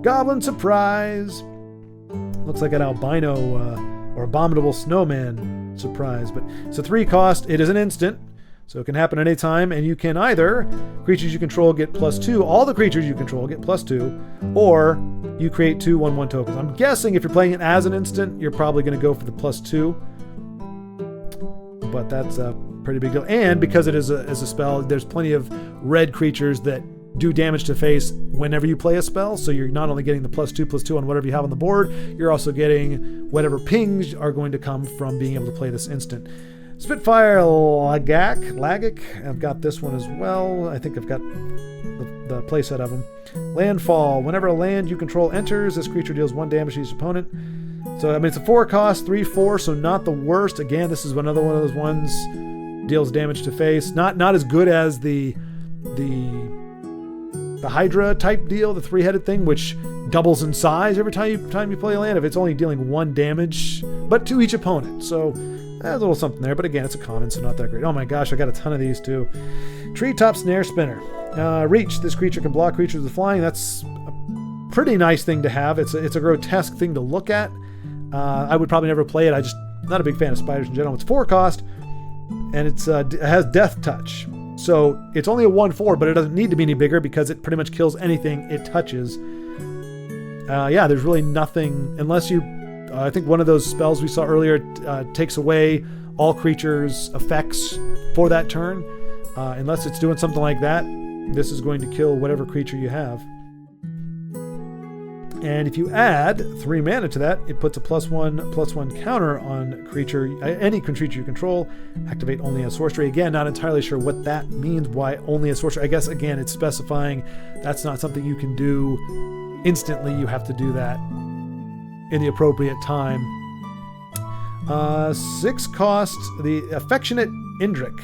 Goblin Surprise. Looks like an albino or abominable snowman surprise, but it's a 3 cost. It is an instant, so it can happen at any time, and you can either creatures you control get +2. All the creatures you control get +2, or you create 2 1/1 tokens. I'm guessing if you're playing it as an instant, you're probably going to go for the +2. But that's a pretty big deal. And because it is a spell, there's plenty of red creatures that do damage to face whenever you play a spell. So you're not only getting the +2/+2 on whatever you have on the board, you're also getting whatever pings are going to come from being able to play this instant. Spitfire Lagac. I've got this one as well. I think I've got the playset of them. Landfall. Whenever a land you control enters, this creature deals 1 damage to each opponent. So, I mean, it's a 4 cost, 3/4, so not the worst. Again, this is another one of those ones, deals damage to face. Not as good as the Hydra type deal, the 3-headed thing, which doubles in size every time you play a land. If it's only dealing 1 damage, but to each opponent. So, there's a little something there. But again, it's a common, so not that great. Oh my gosh, I got a ton of these too. Treetop Snare Spinner. Reach. This creature can block creatures with flying. That's a pretty nice thing to have. It's a grotesque thing to look at. I would probably never play it. I just not a big fan of spiders in general. It's 4 cost, and it has Death Touch. So it's only a 1/4, but it doesn't need to be any bigger because it pretty much kills anything it touches. Yeah, there's really nothing unless you. I think one of those spells we saw earlier takes away all creatures' effects for that turn. Unless it's doing something like that, this is going to kill whatever creature you have. And if you add 3 mana to that, it puts a +1/+1 counter on any creature you control. Activate only as sorcery. Again, not entirely sure what that means. Why only as sorcery? I guess again, it's specifying that's not something you can do instantly. You have to do that in the appropriate time. 6 cost, the Affectionate Indrik.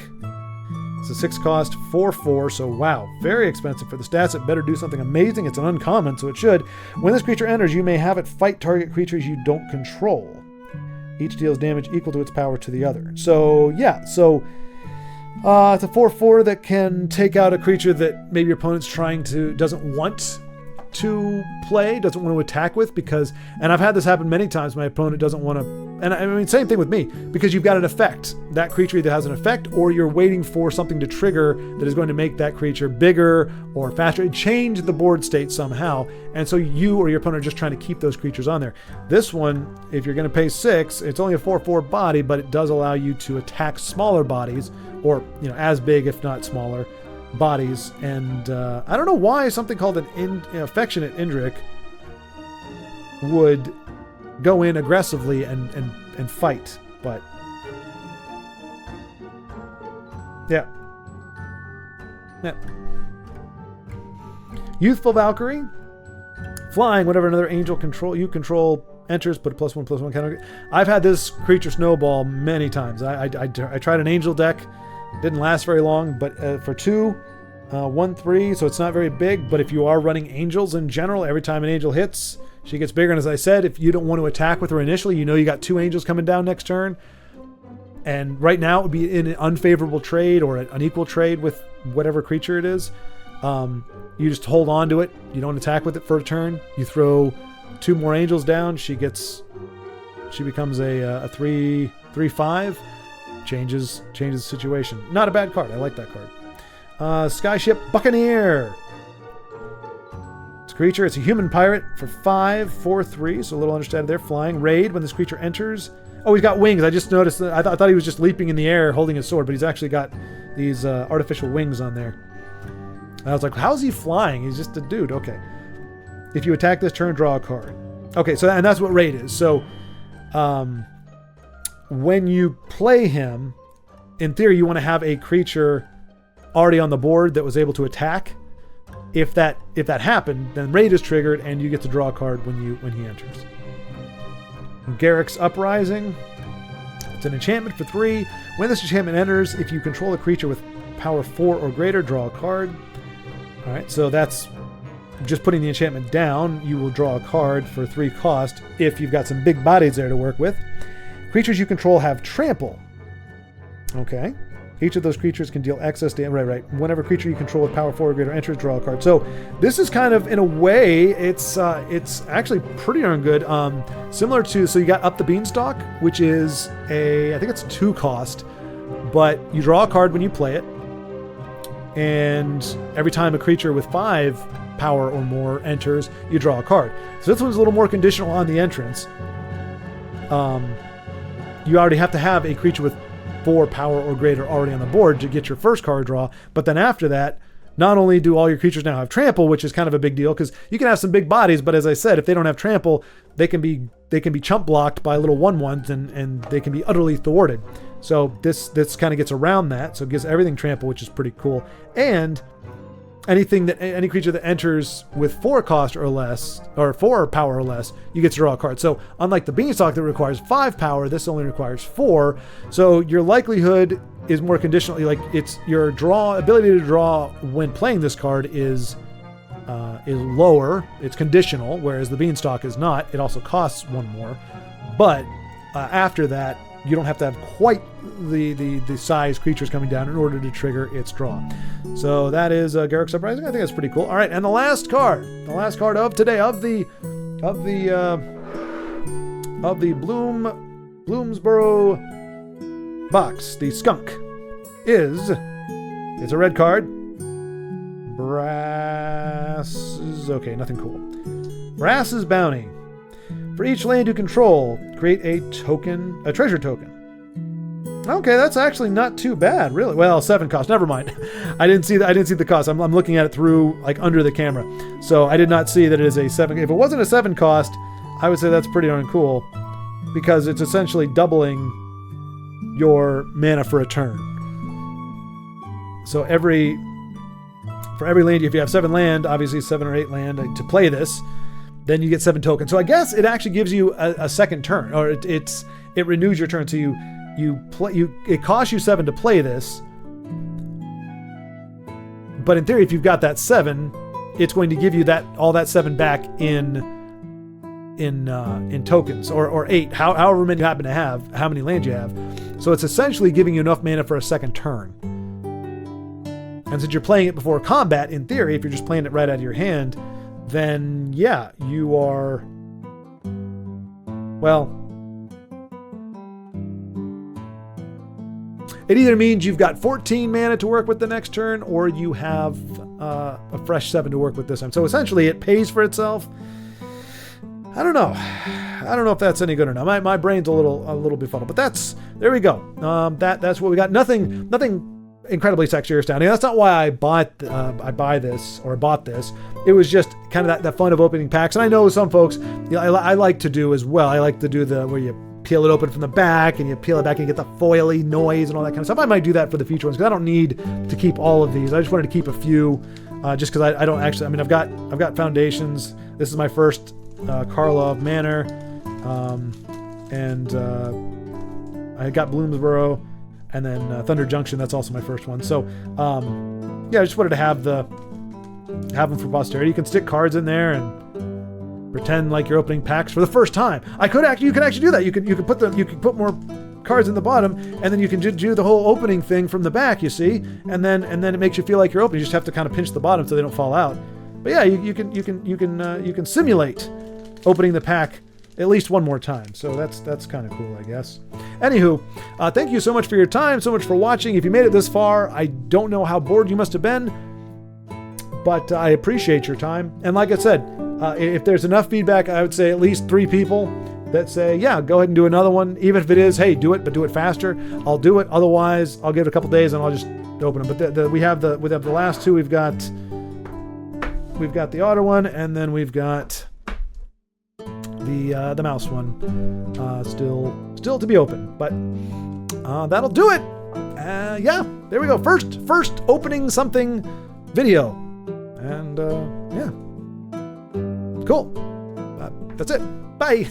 It's a 6 cost, 4/4, so wow, very expensive for the stats. It better do something amazing. It's an uncommon, so it should. When this creature enters, you may have it fight target creatures you don't control. Each deals damage equal to its power to the other. So yeah, it's a 4/4 that can take out a creature that maybe your opponent's doesn't want to play, doesn't want to attack with, because, and I've had this happen many times, my opponent doesn't want to, and I mean, same thing with me, because you've got an effect. That creature either has an effect, or you're waiting for something to trigger that is going to make that creature bigger or faster, change the board state somehow, and so you or your opponent are just trying to keep those creatures on there. This one, if you're going to pay 6, it's only a 4/4 body, but it does allow you to attack smaller bodies, or, you know, as big, if not smaller, bodies. And I don't know why something called an Affectionate Indrik would go in aggressively and fight, but yeah. Youthful Valkyrie. Flying, whenever another angel you control enters, put a +1/+1 counter. I've had this creature snowball many times. I tried an angel deck. Didn't last very long, but for 2, 1/3, so it's not very big. But if you are running angels in general, every time an angel hits, she gets bigger. And as I said, if you don't want to attack with her initially, you know you got 2 angels coming down next turn. And right now it would be in an unfavorable trade or an unequal trade with whatever creature it is. You just hold on to it. You don't attack with it for a turn. You throw 2 more angels down. She becomes a 3/5. Changes the situation. Not a bad card. I like that card. Skyship Buccaneer. It's a creature. It's a human pirate for 5, 4/3. So a little understated there. Flying. Raid. When this creature enters. Oh, he's got wings. I just noticed that. I thought he was just leaping in the air holding his sword, but he's actually got these artificial wings on there. And I was like, how's he flying? He's just a dude. Okay. If you attack this turn, draw a card. Okay, so and that's what raid is. So when you play him, in theory, you want to have a creature already on the board that was able to attack. If that happened, then raid is triggered, and you get to draw a card when he enters. Garrick's Uprising. It's an enchantment for 3. When this enchantment enters, if you control a creature with power 4 or greater, draw a card. All right, so that's just putting the enchantment down. You will draw a card for 3 cost if you've got some big bodies there to work with. Creatures you control have trample. Okay. Each of those creatures can deal excess damage. Right. Whenever creature you control with power 4 or greater enters, draw a card. So this is kind of, in a way, it's actually pretty darn good. Similar to, so you got Up the Beanstalk, which is I think it's 2 cost, but you draw a card when you play it. And every time a creature with 5 power or more enters, you draw a card. So this one's a little more conditional on the entrance. You already have to have a creature with 4 power or greater already on the board to get your first card draw. But then after that, not only do all your creatures now have trample, which is kind of a big deal because you can have some big bodies, but as I said, if they don't have trample, they can be chump blocked by little 1/1s and they can be utterly thwarted. So this kind of gets around that. So it gives everything trample, which is pretty cool. And any creature that enters with 4 cost or less, or 4 power or less, you get to draw a card. So unlike the Beanstalk that requires 5 power, this only requires 4. So your likelihood is more conditional. Like, it's your ability to draw when playing this card is lower. It's conditional, whereas the Beanstalk is not. It also costs 1 more. But after that, you don't have to have quite the size creatures coming down in order to trigger its draw. So that is Garruk's Uprising. I think that's pretty cool. All right, and the last card of today of the Bloomsboro box, the Skunk, it's a red card. Okay, nothing cool. Brass's Bounty. For each land you control, create a treasure token. Okay, that's actually not too bad, really. Well, 7 cost. Never mind. I didn't see the cost. I'm looking at it through, like, under the camera, so I did not see that it is a 7. If it wasn't a 7 cost, I would say that's pretty darn cool, because it's essentially doubling your mana for a turn. So for every land, if you have 7 land, obviously 7 or 8 land to play this, then you get 7 tokens. So I guess it actually gives you a second turn, or it renews your turn. So it costs you 7 to play this, but in theory, if you've got that 7, it's going to give you all that 7 back in tokens, or 8, however many you happen to have, how many land you have. So it's essentially giving you enough mana for a second turn. And since you're playing it before combat, in theory, if you're just playing it right out of your hand, then yeah, you are, well, it either means you've got 14 mana to work with the next turn, or you have a fresh 7 to work with this time. So essentially it pays for itself. I don't know if that's any good or not. My brain's a little befuddled, but there we go. That's what we got. Nothing incredibly sexy or astounding. That's not why I bought this. It was just kind of that fun of opening packs. And I know some folks, I like to do as well. I like to do where you peel it open from the back and you peel it back and you get the foily noise and all that kind of stuff. I might do that for the future ones because I don't need to keep all of these. I just wanted to keep a few, just because I don't actually. I mean, I've got Foundations. This is my first Karlov Manor, and I got Bloomsboro. And then Thunder Junction, that's also my first one. So, yeah, I just wanted to have them for posterity. You can stick cards in there and pretend like you're opening packs for the first time. You can actually do that. You can put more cards in the bottom, and then you can do the whole opening thing from the back. You see, and then it makes you feel like you're opening. You just have to kind of pinch the bottom so they don't fall out. But yeah, you can simulate opening the pack at least one more time. So that's kind of cool, I guess. Anywho, thank you so much for your time, so much for watching. If you made it this far, I don't know how bored you must have been, but I appreciate your time. And like I said, if there's enough feedback, I would say at least 3 people that say, yeah, go ahead and do another one. Even if it is, hey, do it, but do it faster. I'll do it. Otherwise, I'll give it a couple days and I'll just open them. But we have the last 2. We've got the otter one, and then we've got the mouse one, still to be open, but that'll do it. Yeah, there we go. First opening something video, and yeah, cool. That's it. Bye.